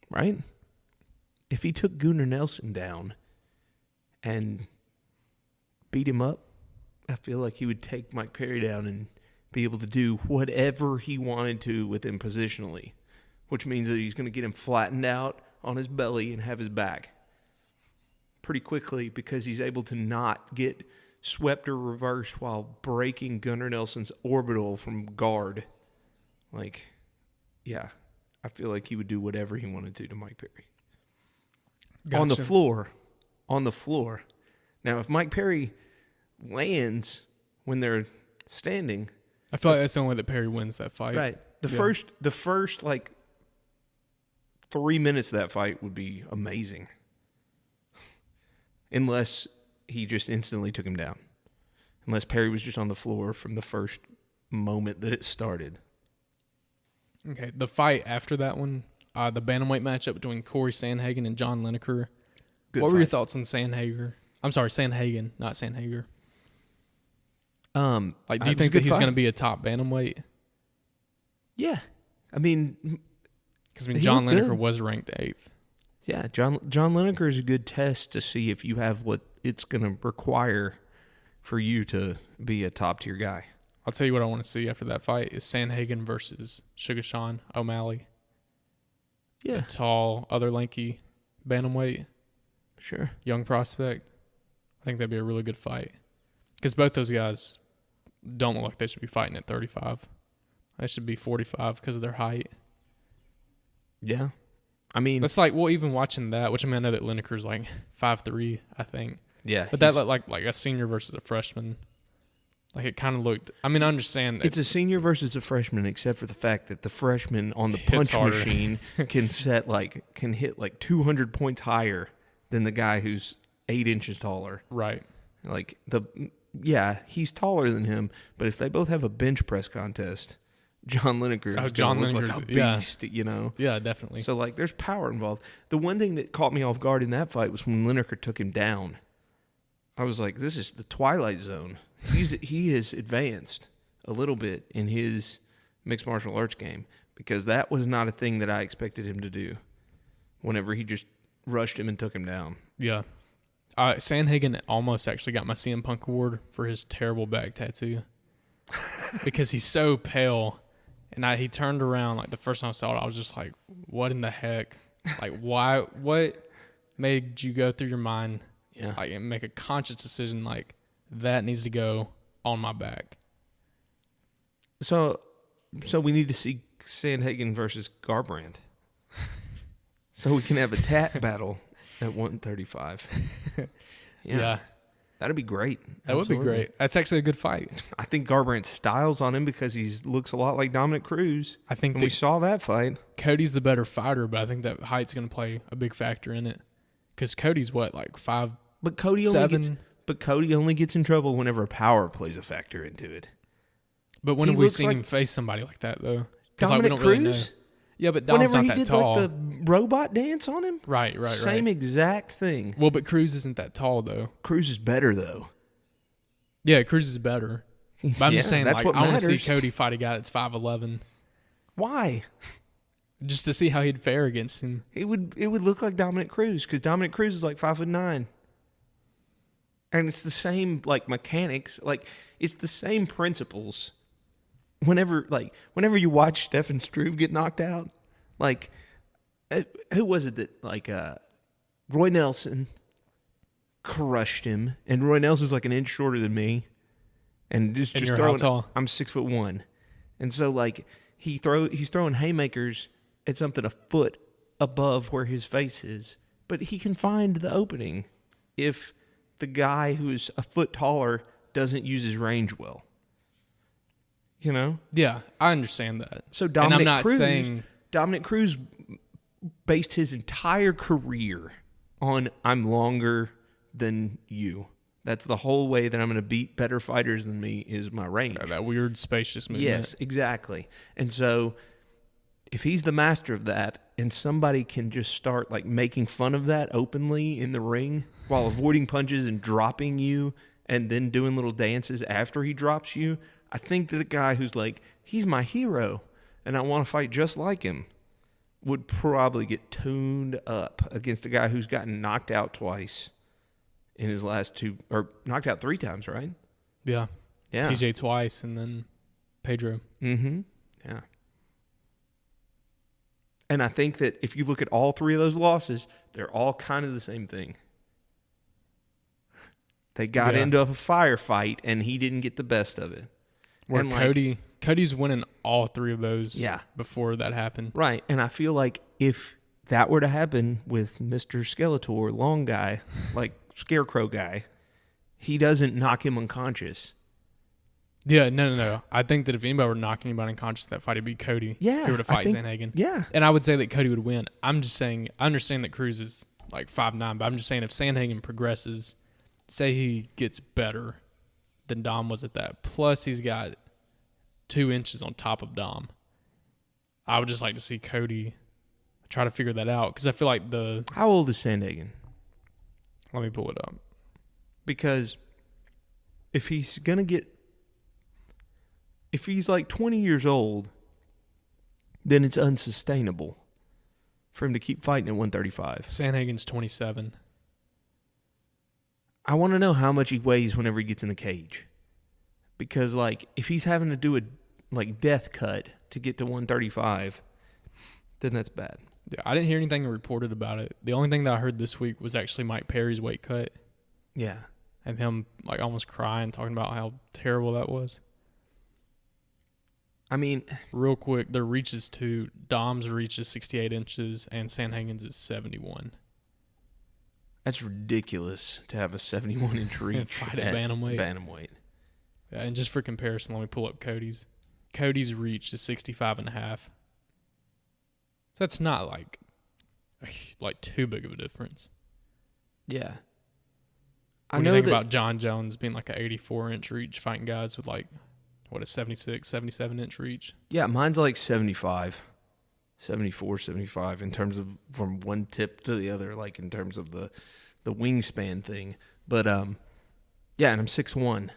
Right? If he took Gunnar Nelson down and beat him up, I feel like he would take Mike Perry down and be able to do whatever he wanted to with him positionally, which means that he's going to get him flattened out on his belly and have his back pretty quickly because he's able to not get swept or reversed while breaking Gunnar Nelson's orbital from guard. Like, yeah, I feel like he would do whatever he wanted to Mike Perry. Gotcha. On the floor, on the floor. Now, if Mike Perry lands when they're standing, I feel like that's the only way that Perry wins that fight. right? The first like 3 minutes of that fight would be amazing, unless he just instantly took him down. Unless Perry was just on the floor from the first moment that it started. Okay, the fight after that one, the bantamweight matchup between Corey Sandhagen and John Lineker. What were your thoughts on Sandhagen? I'm sorry, Sandhagen, not Sandhager. Do you think that he's going to be a top bantamweight? Yeah, I mean, because John Lineker was ranked 8th. Yeah, John Lineker is a good test to see if you have what it's going to require for you to be a top tier guy. I'll tell you what I want to see after that fight is Sandhagen versus Sugar Sean O'Malley. Yeah, a tall, other lanky bantamweight. Sure, young prospect. I think that'd be a really good fight because both those guys don't look like they should be fighting at 35. They should be 45 because of their height. Yeah. I mean, that's like, well, even watching that, which I know that Lineker's like 5'3", I think. Yeah. But that looked like a senior versus a freshman. Like it kind of looked, I mean, I understand. It's a senior versus a freshman, except for the fact that the freshman on the punch machine can hit like 200 points higher than the guy who's 8 inches taller. Right. Like he's taller than him, but if they both have a bench press contest, John Lineker is going to look like a beast, you know? Yeah, definitely. So, like, there's power involved. The one thing that caught me off guard in that fight was when Lineker took him down. I was like, this is the Twilight Zone. He has advanced a little bit in his mixed martial arts game because that was not a thing that I expected him to do whenever he just rushed him and took him down. Yeah. Sandhagen almost actually got my CM Punk award for his terrible back tattoo because he's so pale. And he turned around, like, the first time I saw it, I was just like, what in the heck? Like, why? What made you go through your mind, like, and make a conscious decision, like, that needs to go on my back? So we need to see Sandhagen versus Garbrandt. So we can have a tat battle at 135. Yeah. That'd be great. That would be great. That's actually a good fight. I think Garbrandt styles on him because he looks a lot like Dominic Cruz. I think we saw that fight. Cody's the better fighter, but I think that height's going to play a big factor in it. Because Cody's what, like 5'7"? But Cody only gets in trouble whenever power plays a factor into it. But when have we seen him face somebody like that, though? Dominic Cruz? Really know. Yeah, but Dom's not that tall. Whenever he did like the robot dance on him? Right. Same exact thing. Well, but Cruz isn't that tall, though. Cruz is better, though. Yeah, Cruz is better. But I'm just saying, like, I want to see Cody fight a guy that's 5'11". Why? Just to see how he'd fare against him. It would look like Dominic Cruz, because Dominic Cruz is like 5'9". And it's the same, like, mechanics. Like, it's the same principles. Whenever you watch Stefan Struve get knocked out, like, who was it that, like, Roy Nelson crushed him, and Roy Nelson's like an inch shorter than me, and just throwing. How tall? I'm 6'1", and so like he's throwing haymakers at something a foot above where his face is, but he can find the opening if the guy who's a foot taller doesn't use his range well. You know? Yeah, I understand that. So Dominic Cruz based his entire career on I'm longer than you. That's the whole way that I'm going to beat better fighters than me is my range. That weird spacious movement. Yes, exactly. And so if he's the master of that and somebody can just start like making fun of that openly in the ring while avoiding punches and dropping you and then doing little dances after he drops you, I think that a guy who's like, he's my hero and I want to fight just like him would probably get tuned up against a guy who's gotten knocked out twice in his last two, or knocked out 3 times, right? Yeah. TJ twice and then Pedro. Mm-hmm. Yeah. And I think that if you look at all 3 of those losses, they're all kind of the same thing. They got into a firefight and he didn't get the best of it. Where Cody's winning all 3 of those before that happened. Right. And I feel like if that were to happen with Mr. Skeletor, long guy, like Scarecrow guy, he doesn't knock him unconscious. Yeah, no. I think that if anybody were knocking anybody unconscious, that fight would be Cody. Yeah. If he were to fight Sandhagen. Yeah. And I would say that Cody would win. I'm just saying, I understand that Cruz is like 5'9", but I'm just saying if Sandhagen progresses, say he gets better than Dom was at that, plus he's got 2 inches on top of Dom, I would just like to see Cody try to figure that out. Because I feel like How old is Sandhagen? Let me pull it up. Because if he's like 20 years old, then it's unsustainable for him to keep fighting at 135. Sandhagen's 27. I want to know how much he weighs whenever he gets in the cage. Because, like, if he's having to do a, like, death cut to get to 135, then that's bad. Yeah, I didn't hear anything reported about it. The only thing that I heard this week was actually Mike Perry's weight cut. Yeah. And him, like, almost crying, talking about how terrible that was. I mean, real quick, their reach is Dom's reach is 68 inches and Sandhagen's is 71. That's ridiculous to have a 71-inch reach fight at bantamweight. Yeah, and just for comparison, let me pull up Cody's. Cody's reach is 65.5. So that's not like too big of a difference. Yeah. When you think about John Jones being like an 84-inch reach, fighting guys with like, what, a 76, 77-inch reach? Yeah, mine's like 75, 74, 75 in terms of from one tip to the other, like in terms of the wingspan thing. But, yeah, and I'm 6'1".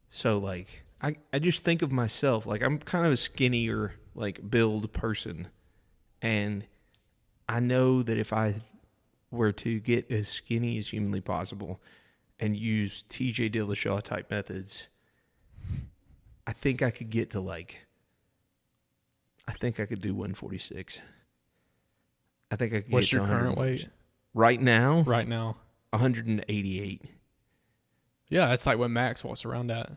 So, like, I just think of myself, like, I'm kind of a skinnier, like, build person. And I know that if I were to get as skinny as humanly possible and use TJ Dillashaw type methods, I think I could get to I could do 146. I think I could What's get your to current weight? Right now? Right now. 188. Yeah, that's like what Max walks around at.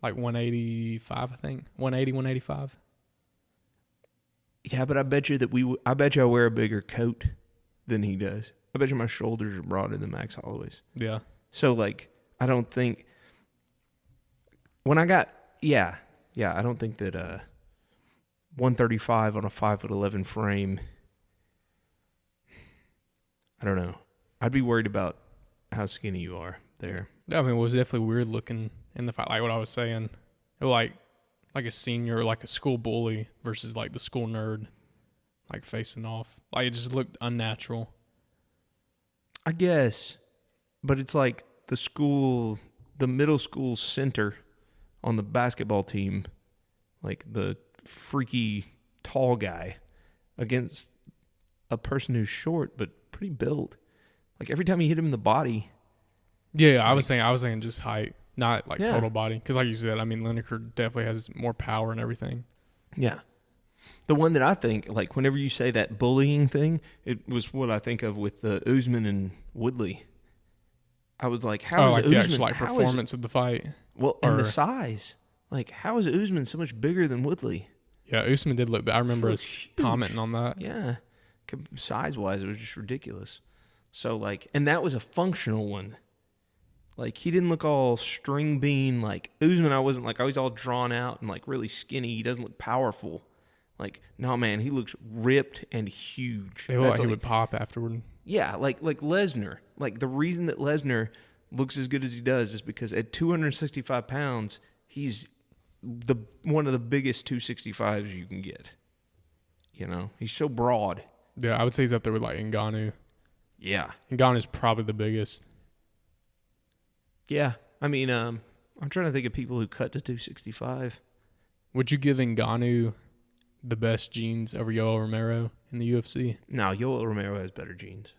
Like 185, I think. 180, 185. Yeah, but I bet you I wear a bigger coat than he does. I bet you my shoulders are broader than Max Holloway's. Yeah. So, like, I don't think when I got, I don't think that 135 on a 5'11" frame, I don't know. I'd be worried about how skinny you are there. I mean, it was definitely weird looking in the fight, like what I was saying. It was like a senior, like a school bully versus like the school nerd, like facing off. Like it just looked unnatural. I guess, but it's like the middle school center on the basketball team, like the freaky tall guy against a person who's short but pretty built. Like every time you hit him in the body. Yeah, I was saying just height, not like total body. Because like you said, I mean, Lineker definitely has more power and everything. Yeah. The one that I think, like whenever you say that bullying thing, it was what I think of with Usman and Woodley. I was like, how is like Usman, the actual like performance of the fight? Well, and the size. Like, how is Usman so much bigger than Woodley? Yeah, Usman did look, but I remember us commenting on that. Yeah. Size-wise, it was just ridiculous. So, like, and that was a functional one. Like, he didn't look all string bean. Like, Usman, I wasn't like, he's all drawn out and, like, really skinny. He doesn't look powerful. Like, no, man, he looks ripped and huge. They look like he would pop afterward. Yeah, like Lesnar. Like, the reason that Lesnar looks as good as he does is because at 265 pounds, he's one of the biggest 265s you can get. You know, he's so broad. Yeah, I would say he's up there with like Ngannou. Yeah. Ngannou's probably the biggest. Yeah. I mean, I'm trying to think of people who cut to 265. Would you give Ngannou the best genes over Yoel Romero in the UFC? No, Yoel Romero has better genes.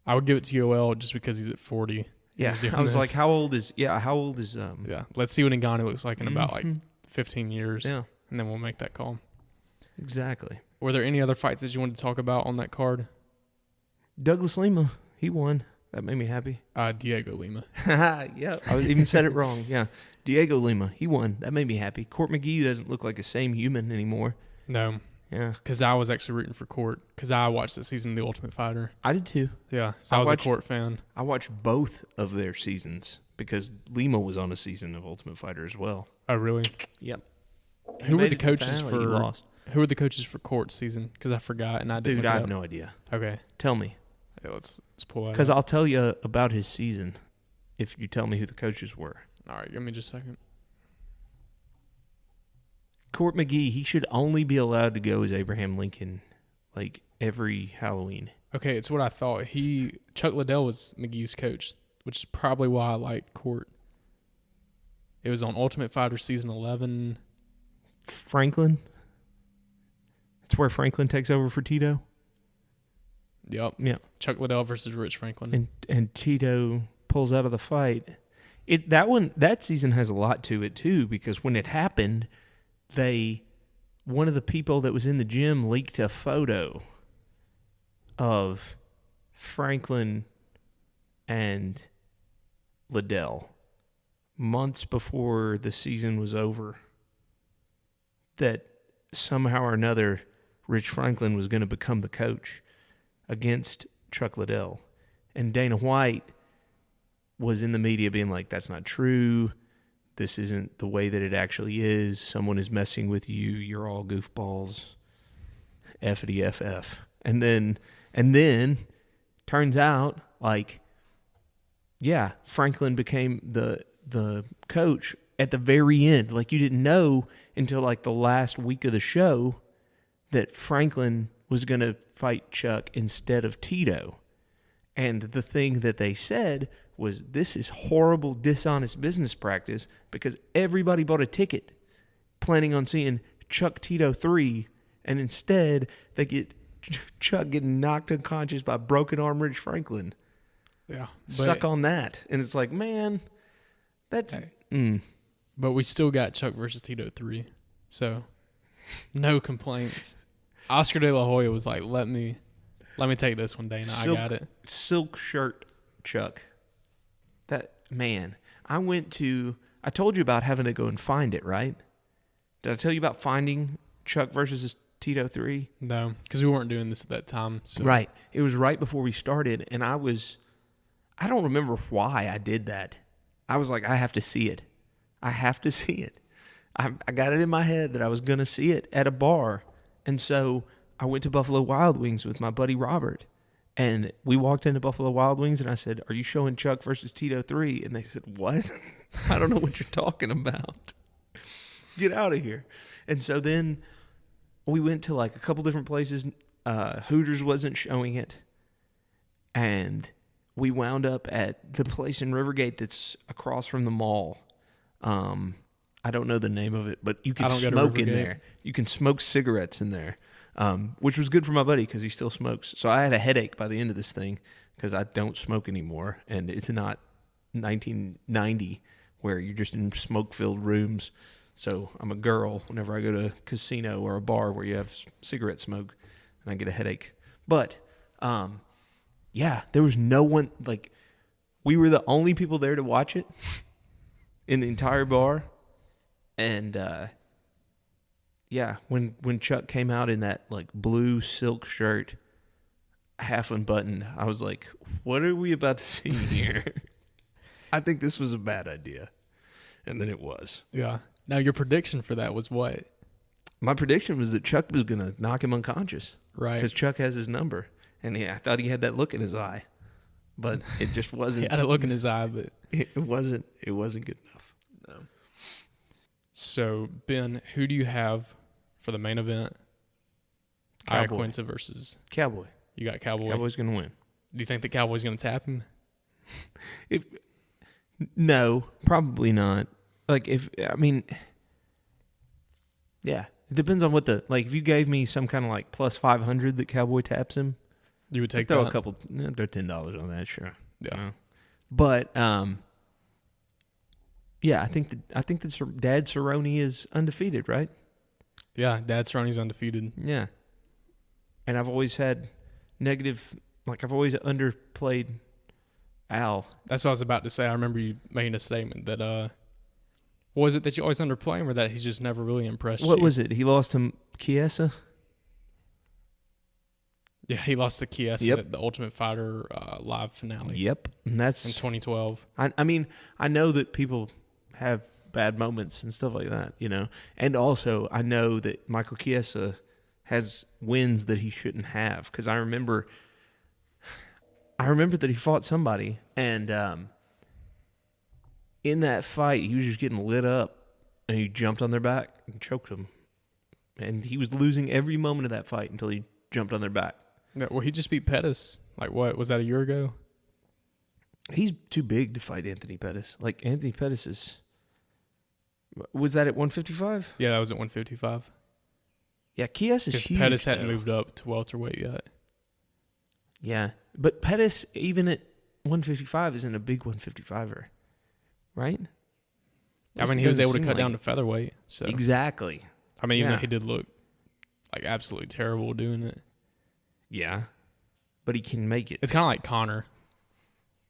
I would give it to Yoel just because he's at 40. Yeah, I was like, how old is Yeah, let's see what Ngannou looks like in about like 15 years. Yeah. And then we'll make that call. Exactly. Were there any other fights that you wanted to talk about on that card? Douglas Lima, he won. That made me happy. Diego Lima. Yeah, I even said it wrong. Yeah, Diego Lima, he won. That made me happy. Court McGee doesn't look like the same human anymore. No. Yeah. Because I was actually rooting for Court because I watched the season of The Ultimate Fighter. I did too. Yeah, so I was a Court fan. I watched both of their seasons because Lima was on a season of Ultimate Fighter as well. Oh, really? Yep. Who were the coaches for Court's season? Because I forgot and I didn't. Dude, I have no idea. Okay. Tell me. Yeah, let's pull that. Because I'll tell you about his season if you tell me who the coaches were. All right, give me just a second. Court McGee, he should only be allowed to go as Abraham Lincoln, like every Halloween. Okay, it's what I thought. Chuck Liddell was McGee's coach, which is probably why I liked Court. It was on Ultimate Fighter season 11. Franklin? That's where Franklin takes over for Tito? Yep. Yeah. Chuck Liddell versus Rich Franklin. And Tito pulls out of the fight. That season has a lot to it too, because when it happened, one of the people that was in the gym leaked a photo of Franklin and Liddell months before the season was over, that somehow or another Rich Franklin was going to become the coach against Chuck Liddell. And Dana White was in the media being like, that's not true. This isn't the way that it actually is. Someone is messing with you. You're all goofballs. F-ity F-F. And then turns out, like, yeah, Franklin became the coach at the very end. Like, you didn't know until, like, the last week of the show that Franklin was going to fight Chuck instead of Tito. And the thing that they said was, this is horrible, dishonest business practice, because everybody bought a ticket planning on seeing Chuck Tito 3, and instead they get Chuck getting knocked unconscious by broken arm Rich Franklin. Yeah. Suck on that. And it's like, man, that's... Hey. But we still got Chuck versus Tito 3, so no complaints. Oscar De La Hoya was like, let me take this one, Dana. I got it. Silk shirt Chuck. That, man, I told you about having to go and find it, right? Did I tell you about finding Chuck versus Tito 3? No, because we weren't doing this at that time. So. Right. It was right before we started, and I don't remember why I did that. I was like, I have to see it. I have to see it. I got it in my head that I was going to see it at a bar. And so I went to Buffalo Wild Wings with my buddy Robert. And we walked into Buffalo Wild Wings, and I said, are you showing Chuck versus Tito 3? And they said, what? I don't know what you're talking about. Get out of here. And so then we went to like a couple different places. Hooters wasn't showing it. And we wound up at the place in Rivergate that's across from the mall. I don't know the name of it, but you can smoke in there. You can smoke cigarettes in there. Which was good for my buddy because he still smokes. So I had a headache by the end of this thing because I don't smoke anymore. And it's not 1990 where you're just in smoke-filled rooms. So I'm a girl whenever I go to a casino or a bar where you have cigarette smoke, and I get a headache. But, yeah, there was no one, like, we were the only people there to watch it in the entire bar. And, yeah, when Chuck came out in that like blue silk shirt, half unbuttoned, I was like, what are we about to see here? I think this was a bad idea. And then it was. Yeah. Now your prediction for that was what? My prediction was that Chuck was going to knock him unconscious. Right. Because Chuck has his number. And I thought he had that look in his eye. But it just wasn't. He had a look in his eye, but it wasn't good enough. No. So, Ben, who do you have for the main event? Cowboy. Iaquinta versus Cowboy. You got Cowboy. Cowboy's going to win. Do you think the Cowboy's going to tap him? No, probably not. Like, yeah. It depends on what if you gave me some kind of like plus 500 that Cowboy taps him, you would take throw that? throw $10 on that, sure. Yeah. But, yeah, I think that Dad Cerrone is undefeated, right? Yeah, Dad Cerrone's undefeated. Yeah. And I've always had I've always underplayed Al. That's what I was about to say. I remember you making a statement that, was it that you always underplay him or that he's just never really impressed you? What was it? He lost to Chiesa? Yeah, he lost to Chiesa Yep. at the Ultimate Fighter live finale. Yep, and that's in 2012. I mean, I know that people have bad moments and stuff like that, and also I know that Michael Chiesa has wins that he shouldn't have, because I remember that he fought somebody, and in that fight he was just getting lit up, and he jumped on their back and choked them, and he was losing every moment of that fight until he jumped on their back. Yeah, well, he just beat Pettis. Like, what was that, a year ago? He's too big to fight Anthony Pettis. Like, Anthony Pettis was that at 155? Yeah, that was at 155. Yeah, Chiesa's huge. Pettis hadn't moved up to welterweight yet. Yeah, but Pettis, even at 155, isn't a big 155er, right? I mean, he was able to cut like down to featherweight. So exactly. I mean, even Yeah. though he did look like absolutely terrible doing it. Yeah, but he can make it. It's kind of like Conor.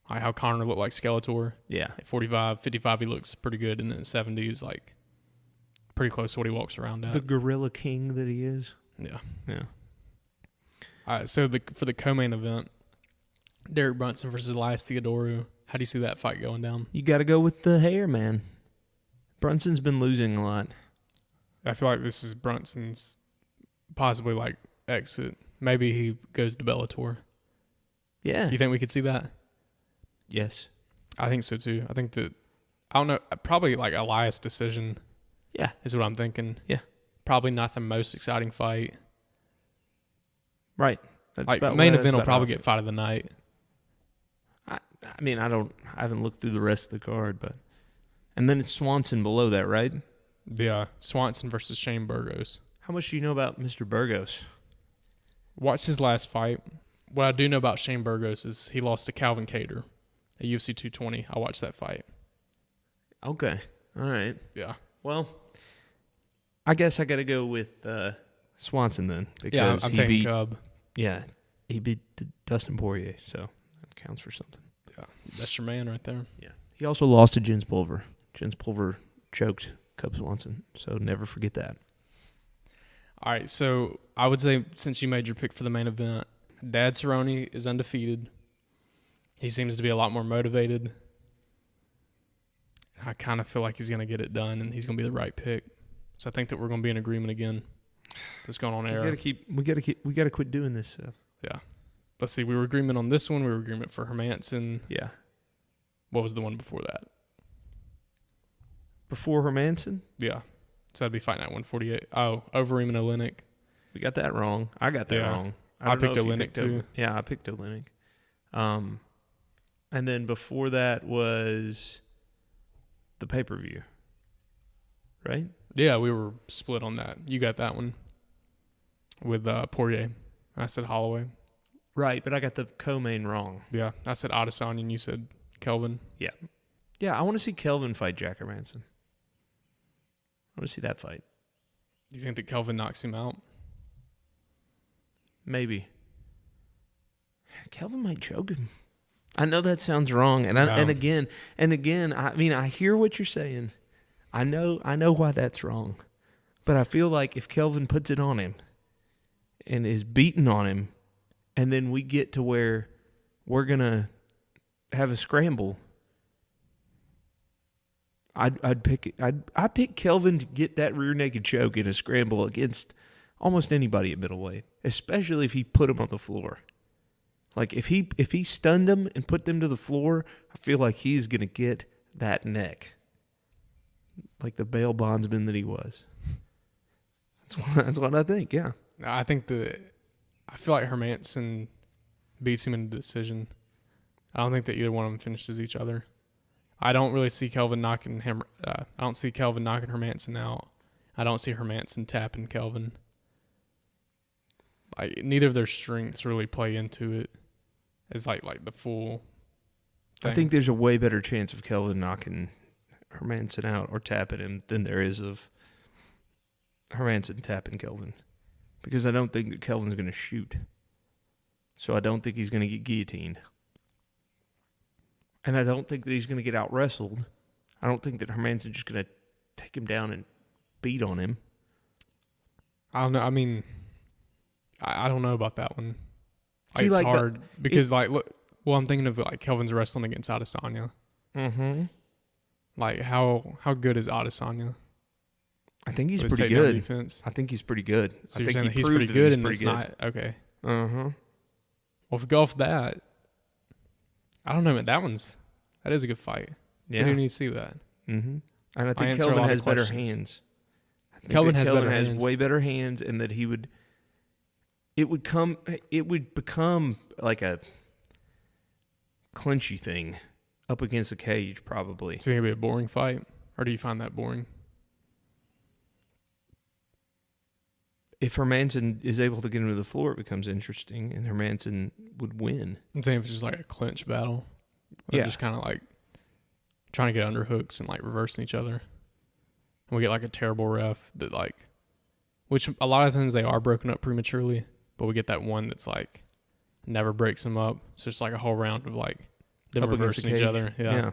Like how Conor looked like Skeletor. Yeah, At 45, 55, he looks pretty good. And then at 70, he's like pretty close to what he walks around at. the Gorilla King that he is. Yeah. Yeah. All right, so for the co-main event, Derek Brunson versus Elias Theodorou. How do you see that fight going down? You got to go with the hair, man. Brunson's been losing a lot. I feel like this is Brunson's possibly like exit. Maybe he goes to Bellator. Yeah. Do you think we could see that? Yes. I think so too. I think that, I don't know, probably like Elias decision Yeah. is what I'm thinking. Yeah. Probably not the most exciting fight. Right. That's Like about main that's event will about probably how I get fight of the night. I mean, I haven't looked through the rest of the card, but, and then it's Swanson below that, right? Yeah, Swanson versus Shane Burgos. How much do you know about Mr. Burgos? Watched his last fight. What I do know about Shane Burgos is he lost to Calvin Kattar at UFC 220. I watched that fight. Okay. All right. Yeah. Well, I guess I got to go with Swanson then, Yeah, because I'm he taking beat Cub. he beat Dustin Poirier, so that counts for something. Yeah, that's your man right there. Yeah. He also lost to Jens Pulver. Jens Pulver choked Cub Swanson, so never forget that. All right, so I would say since you made your pick for the main event, Dad Cerrone is undefeated. He seems to be a lot more motivated. I kind of feel like he's going to get it done, and he's going to be the right pick. So I think that we're going to be in agreement again. Just going on air. We gotta quit doing this stuff. Yeah. Let's see. We were agreement on this one. We were agreement for Hermansson. Yeah. What was the one before that? Before Hermansson, Yeah. So that'd be Fight Night 148. Oh, Overeem and Olynyk. we got that wrong. I got that Yeah. wrong. I don't know picked if you Olynyk too. Yeah, I picked Olynyk. And then before that was the pay-per-view, right? Yeah, we were split on that. You got that one with Poirier. I said Holloway. Right, but I got the co-main wrong. Yeah, I said Adesanya and you said Kelvin. Yeah. Yeah, I want to see Kelvin fight Jack Hermansson. I want to see that fight. Do you think that Kelvin knocks him out? Maybe. Kelvin might choke him. I know that sounds wrong, and again, I mean, I hear what you're saying. I know why that's wrong, but I feel like if Kelvin puts it on him and is beating on him, and then we get to where we're gonna have a scramble, I'd pick Kelvin to get that rear naked choke in a scramble against almost anybody at middleweight, especially if he put him on the floor. Like if he stunned them and put them to the floor, I feel like he's gonna get that neck, like the bail bondsman that he was. That's what I think. Yeah, I feel like Hermansson beats him in a decision. I don't think that either one of them finishes each other. I don't really see Kelvin knocking him. I don't see Kelvin knocking Hermansson out. I don't see Hermansson tapping Kelvin. Neither of their strengths really play into it as like the full thing. I think there's a way better chance of Kelvin knocking Hermansson out or tapping him than there is of Hermansson tapping Kelvin, because I don't think that Kelvin's going to shoot. So I don't think he's going to get guillotined. And I don't think that he's going to get out-wrestled. I don't think that Hermansson's just going to take him down and beat on him. I don't know. I mean, I don't know about that one. See, it's like, hard because look. Well, I'm thinking of Kelvin's wrestling against Adesanya. Mm-hmm. Like how good is Adesanya? I think he's With his pretty takedown good. defense? I think he's pretty good. So I you're think saying that he's proved pretty that good, he's and pretty it's good. not okay. Uh-huh. Well, if we go off that, I don't know, man. That is a good fight. Yeah. We do need to see that. Mm-hmm. And I think answer a Kelvin lot of has better questions. hands. I think Kelvin that has better hands. way better hands, and that it would become like a clinchy thing up against the cage, probably. Is it gonna be a boring fight, or do you find that boring? If Hermansson is able to get him to the floor, it becomes interesting, and Hermansson would win. I'm saying if it's just like a clinch battle. They're just kind of like trying to get underhooks and reversing each other. And we get a terrible ref that which a lot of times they are broken up prematurely, but we get that one that's never breaks them up. So it's a whole round of them Up against reversing the each cage. other. Yeah.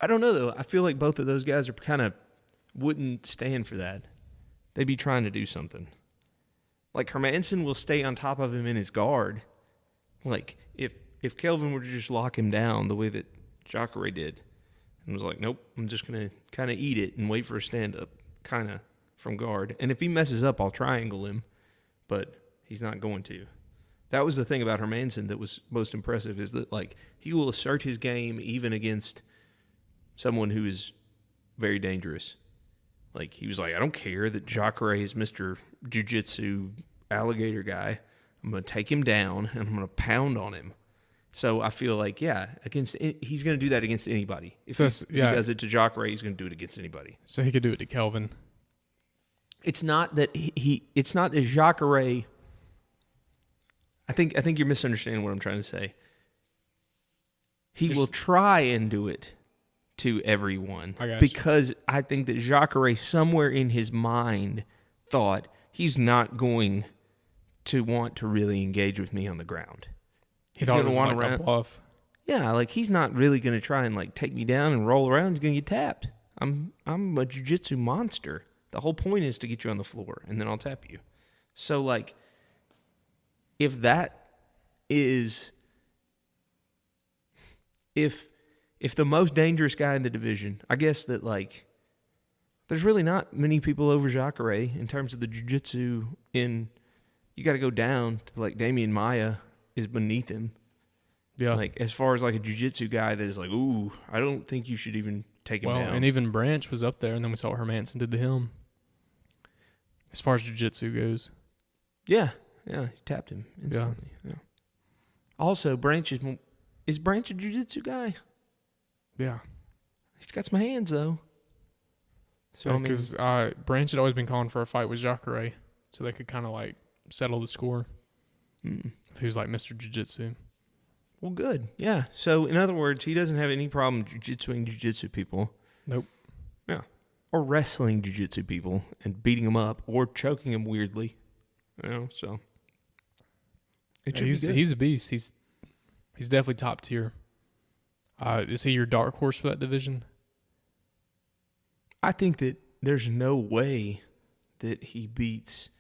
I don't know, though. I feel like both of those guys are kind of wouldn't stand for that. They'd be trying to do something. Hermansson will stay on top of him in his guard. If Kelvin were to just lock him down the way that Jacare did, and was nope, I'm just going to kind of eat it and wait for a stand-up, kind of, from guard. And if he messes up, I'll triangle him, but he's not going to. That was the thing about Hermansson that was most impressive, is that, he will assert his game even against someone who is very dangerous. He was I don't care that Jacare is Mr. Jiu-Jitsu alligator guy. I'm going to take him down, and I'm going to pound on him. So I feel he's going to do that against anybody. If he does it to Jacare, he's going to do it against anybody. So he could do it to Kelvin. It's not that it's not that Jacare. I think you're misunderstanding what I'm trying to say. He will try and do it to everyone, because I think that Jacare somewhere in his mind thought he's not going to want to really engage with me on the ground. He's going to want to bluff. Yeah, he's not really going to try and take me down and roll around. He's going to get tapped. I'm a jiu-jitsu monster. The whole point is to get you on the floor, and then I'll tap you. So if that is if the most dangerous guy in the division, I guess that there's really not many people over Jacare in terms of the jiu-jitsu. You got to go down to Damian Maia is beneath him. Yeah. As far as a jiu-jitsu guy that is ooh, I don't think you should even take him down. And even Branch was up there, and then we saw what Hermansson did to him. As far as jiu-jitsu goes. Yeah, he tapped him instantly. Yeah. Also, Branch is Branch a jiu-jitsu guy? Yeah. He's got some hands, though. So because Branch had always been calling for a fight with Jacare, so they could kind of settle the score. If he was Mr. Jiu-Jitsu. Well, good. Yeah. So, in other words, he doesn't have any problem jiu-jitsuing jiu-jitsu people. Nope. Yeah. Or wrestling jiu-jitsu people and beating them up or choking them weirdly. So. He's a beast. He's definitely top tier. Is he your dark horse for that division? I think that there's no way that he beats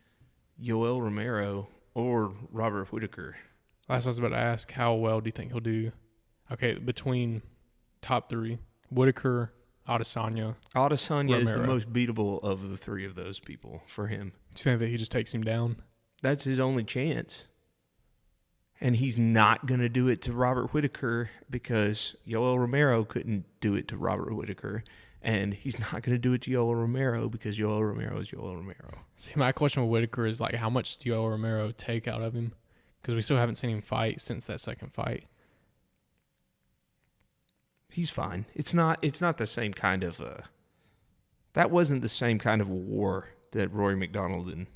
Yoel Romero or Robert Whitaker. That's what I was about to ask. How well do you think he'll do? Okay, between top three, Whitaker, Adesanya. Adesanya is the most beatable of the three of those people for him. Do you think that he just takes him down? That's his only chance. And he's not going to do it to Robert Whitaker because Yoel Romero couldn't do it to Robert Whitaker. And he's not going to do it to Yoel Romero because Yoel Romero is Yoel Romero. See, my question with Whitaker is how much do Yoel Romero take out of him? Because we still haven't seen him fight since that second fight. He's fine. It's not the same kind of that wasn't the same kind of war that Rory McDonald and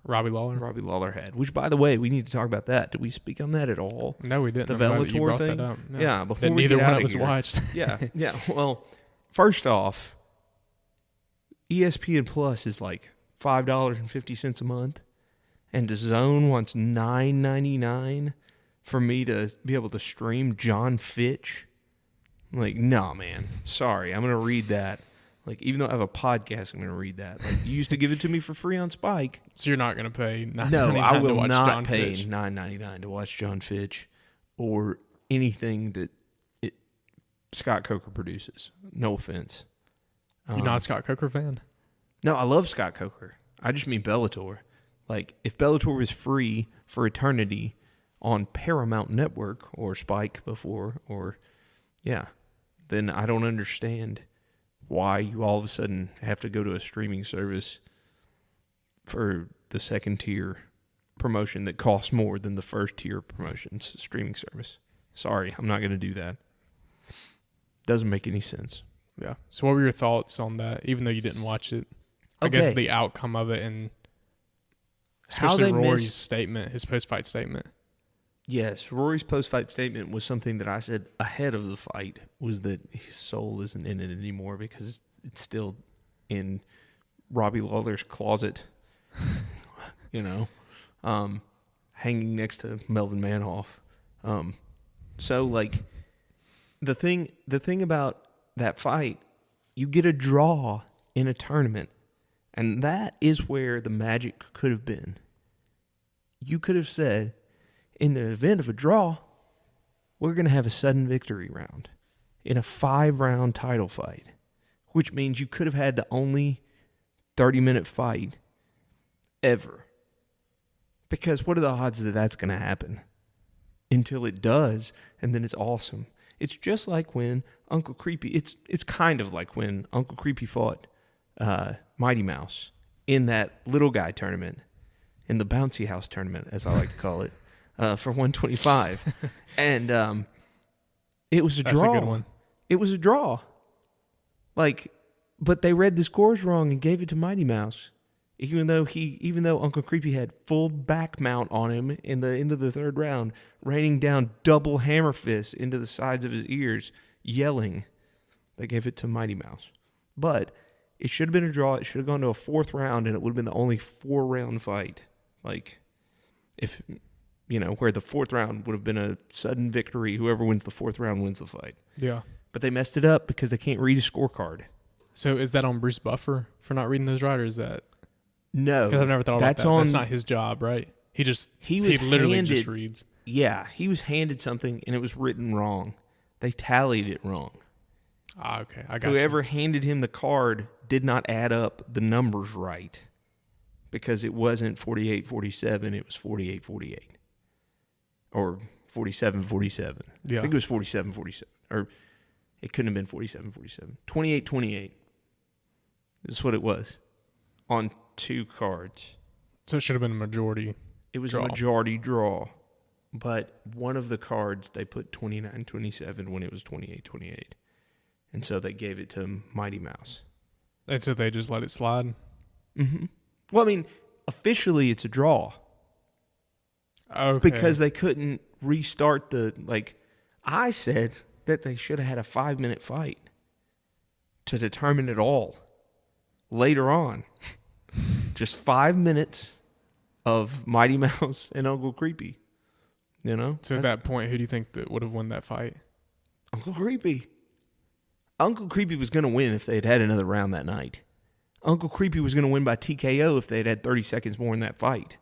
Robbie Lawler had. Which, by the way, we need to talk about that. Did we speak on that at all? No, we didn't. The Bellator thing. No. Yeah, before that we neither get one out of us here. watched. Yeah. Well, first off, ESPN Plus is $5.50 a month, and DAZN wants $9.99 for me to be able to stream John Fitch. No, man. Sorry, I'm gonna read that. Like, even though I have a podcast, I'm going to read that. Like, you used to give it to me for free on Spike. So you're not going to pay $9.99 No, I will to watch not John pay Fitch? $9.99 to watch John Fitch or anything that Scott Coker produces. No offense. You're not a Scott Coker fan? No, I love Scott Coker. I just mean Bellator. Like, if Bellator was free for eternity on Paramount Network or Spike before, then I don't understand why you all of a sudden have to go to a streaming service for the second tier promotion that costs more than the first tier promotion's streaming service. Sorry, I'm not going to do that. Doesn't make any sense. Yeah. So what were your thoughts on that, even though you didn't watch it? I Okay. guess the outcome of it, and especially Rory's statement, his post-fight statement. Yes, Rory's post-fight statement was something that I said ahead of the fight, was that his soul isn't in it anymore because it's still in Robbie Lawler's closet, hanging next to Melvin Manhoff. So, like, the thing about that fight, you get a draw in a tournament, and that is where the magic could have been. You could have said, in the event of a draw, we're going to have a sudden victory round in a 5-round title fight, which means you could have had the only 30-minute fight ever. Because what are the odds that that's going to happen? Until it does, and then it's awesome. It's just like when Uncle Creepy, it's kind of like when Uncle Creepy fought Mighty Mouse in that little guy tournament, in the bouncy house tournament, as I like to call it. For 125, and it was a draw. That's a good one. It was a draw. Like, but they read the scores wrong and gave it to Mighty Mouse, even though Uncle Creepy had full back mount on him in the end of the third round, raining down double hammer fists into the sides of his ears, yelling. They gave it to Mighty Mouse, but it should have been a draw. It should have gone to a 4th round, and it would have been the only 4-round fight. Like, if. Where the 4th round would have been a sudden victory. Whoever wins the 4th round wins the fight. Yeah. But they messed it up because they can't read a scorecard. So is that on Bruce Buffer for not reading those right, or is that? No. Because I've never thought about that. That's not his job, right? He literally just reads. Yeah, he was handed something and it was written wrong. They tallied it wrong. Ah, okay. I got Whoever handed him the card did not add up the numbers right because it wasn't 48-47, it was 48-48. Or 47-47. Yeah. I think it was 47-47. Or it couldn't have been 47-47. 28-28. That's what it was. On 2 cards. So it should have been a majority. It was draw. a majority draw. But one of the cards, they put 29-27 when it was 28-28. And so they gave it to Mighty Mouse. And so they just let it slide? Mm-hmm. Well, I mean, officially it's a draw. Okay. Because they couldn't restart I said that they should have had a 5-minute fight to determine it all later on. Just 5 minutes of Mighty Mouse and Uncle Creepy. So at that point, who do you think that would have won that fight? Uncle Creepy. Uncle Creepy was going to win if they had had another round that night. Uncle Creepy was going to win by TKO if they had had 30 seconds more in that fight.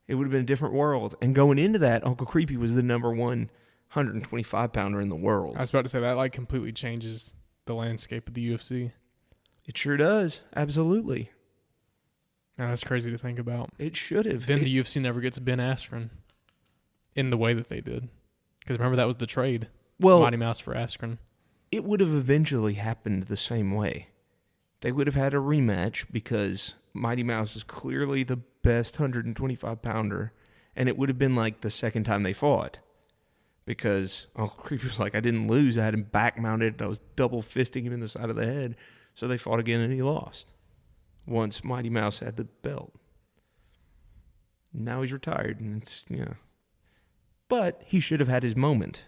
It would have been a different world. And going into that, Uncle Creepy was the number 1 125-pounder in the world. I was about to say that completely changes the landscape of the UFC. It sure does. Absolutely. Now, that's crazy to think about. It should have. Then the UFC never gets Ben Askren in the way that they did. Because remember, that was the trade. Mighty Mouse for Askren. It would have eventually happened the same way. They would have had a rematch because Mighty Mouse is clearly the best 125-pounder, and it would have been like the second time they fought because Uncle Creepy was like, I didn't lose. I had him back-mounted, and I was double fisting him in the side of the head. So they fought again, and he lost once Mighty Mouse had the belt. Now he's retired, and it's, But he should have had his moment.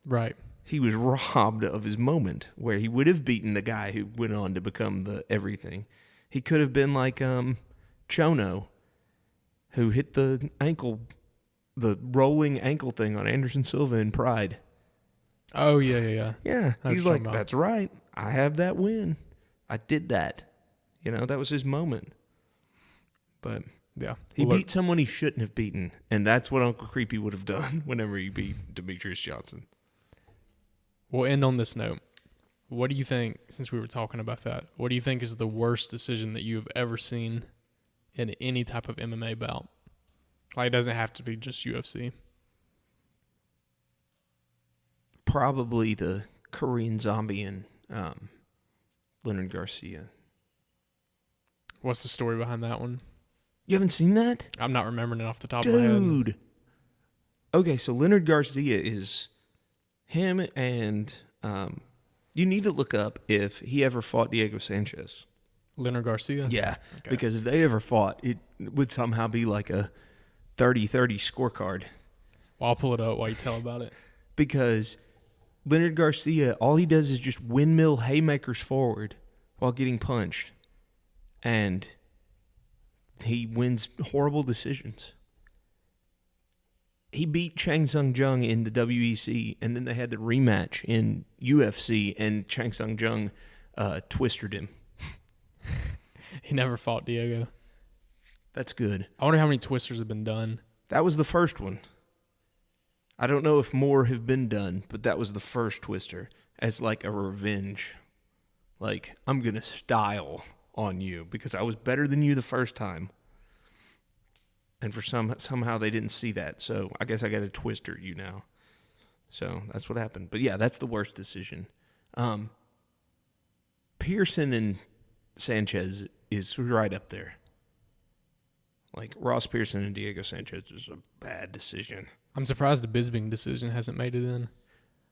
Right. He was robbed of his moment where he would have beaten the guy who went on to become the everything. He could have been like Chono, who hit the rolling ankle thing on Anderson Silva in Pride. Oh, yeah. Yeah, he's like, that's right. I have that win. I did that. That was his moment. But Yeah. he beat someone he shouldn't have beaten, and that's what Uncle Creepy would have done whenever he beat Demetrius Johnson. We'll end on this note. What do you think, since we were talking about that, what do you think is the worst decision that you have ever seen in any type of MMA bout? Like, it doesn't have to be just UFC. Probably the Korean Zombie and Leonard Garcia. What's the story behind that one? You haven't seen that? I'm not remembering it off the top of my head. Dude. Okay, so Leonard Garcia is him, and you need to look up if he ever fought Diego Sanchez. Leonard Garcia? Yeah, Okay. because if they ever fought, it would somehow be like a 30-30 scorecard. Well, I'll pull it up while you tell about it. Because Leonard Garcia, all he does is just windmill haymakers forward while getting punched. And he wins horrible decisions. He beat Chang Sung Jung in the WEC, and then they had the rematch in UFC, and Chang Sung Jung twisted him. He never fought Diego. That's good. I wonder how many twisters have been done. That was the first one. I don't know if more have been done, but that was the first twister as like a revenge. Like, I'm going to style on you because I was better than you the first time. And for somehow they didn't see that. So I guess I got to twister you now. So that's what happened. But yeah, that's the worst decision. Pearson and Sanchez is right up there. Like, Ross Pearson and Diego Sanchez is a bad decision. I'm surprised the Bisping decision hasn't made it in.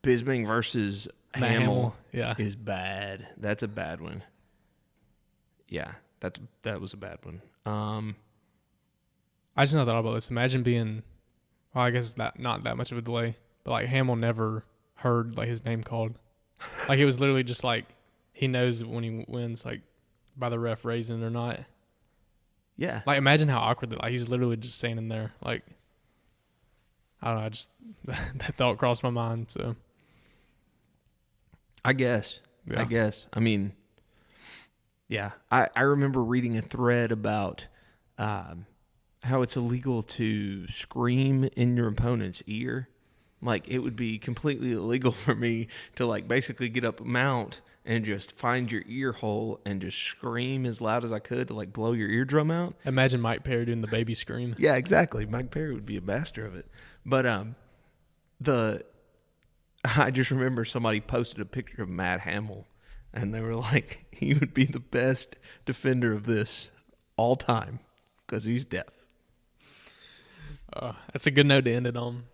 Bisping versus Matt Hamill yeah. is bad. That's a bad one. Yeah, that was a bad one. I just not thought about this. Imagine being, well, I guess it's not that much of a delay, but like Hamill never heard like his name called. Like, it was literally just like he knows when he wins, like by the ref raising it or not. Yeah. Like, imagine how awkward that. Like, he's literally just standing there. Like, I don't know. I just that thought crossed my mind. So, I guess. Yeah. I mean, yeah. I remember reading a thread about how it's illegal to scream in your opponent's ear. Like, it would be completely illegal for me to, like, basically get up a mount and just find your ear hole and just scream as loud as I could to, like, blow your eardrum out. imagine Mike Perry doing the baby scream. Yeah, exactly. Mike Perry would be a master of it. But I just remember somebody posted a picture of Matt Hamill, and they were like, he would be the best defender of this all time because he's deaf. That's a good note to end it on.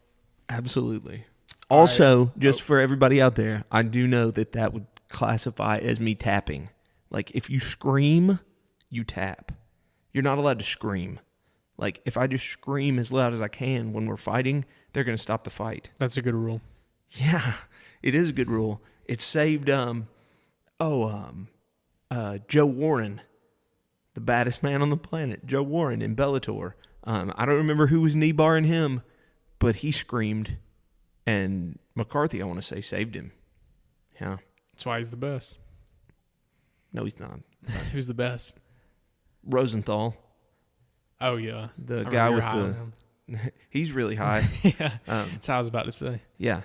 Absolutely. Also, right. just for everybody out there, I do know that would classify as me tapping. Like, if you scream, you tap. You're not allowed to scream. Like, if I just scream as loud as I can when we're fighting, they're going to stop the fight. That's a good rule. Yeah, it is a good rule. It saved, Joe Warren, the baddest man on the planet, Joe Warren in Bellator. I don't remember who was knee barring him, but he screamed, and McCarthy, I want to say, saved him. Yeah. That's why he's the best. No, he's not. Who's the best? Rosenthal, Oh, yeah. the I guy remember with you're high on him. he's really high. Yeah, that's what I was about to say. Yeah.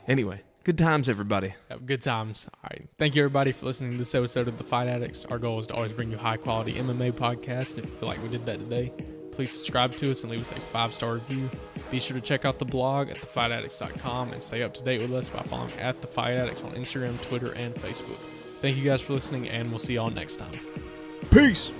Anyway, good times, everybody. Good times. All right. Thank you, everybody, for listening to this episode of The Fight Addicts. Our goal is to always bring you high-quality MMA podcasts, and if you feel like we did that today, please subscribe to us and leave us a 5-star review. Be sure to check out the blog at thefightaddicts.com and stay up to date with us by following at The Fight Addicts on Instagram, Twitter, and Facebook. Thank you guys for listening, and we'll see y'all next time. Peace.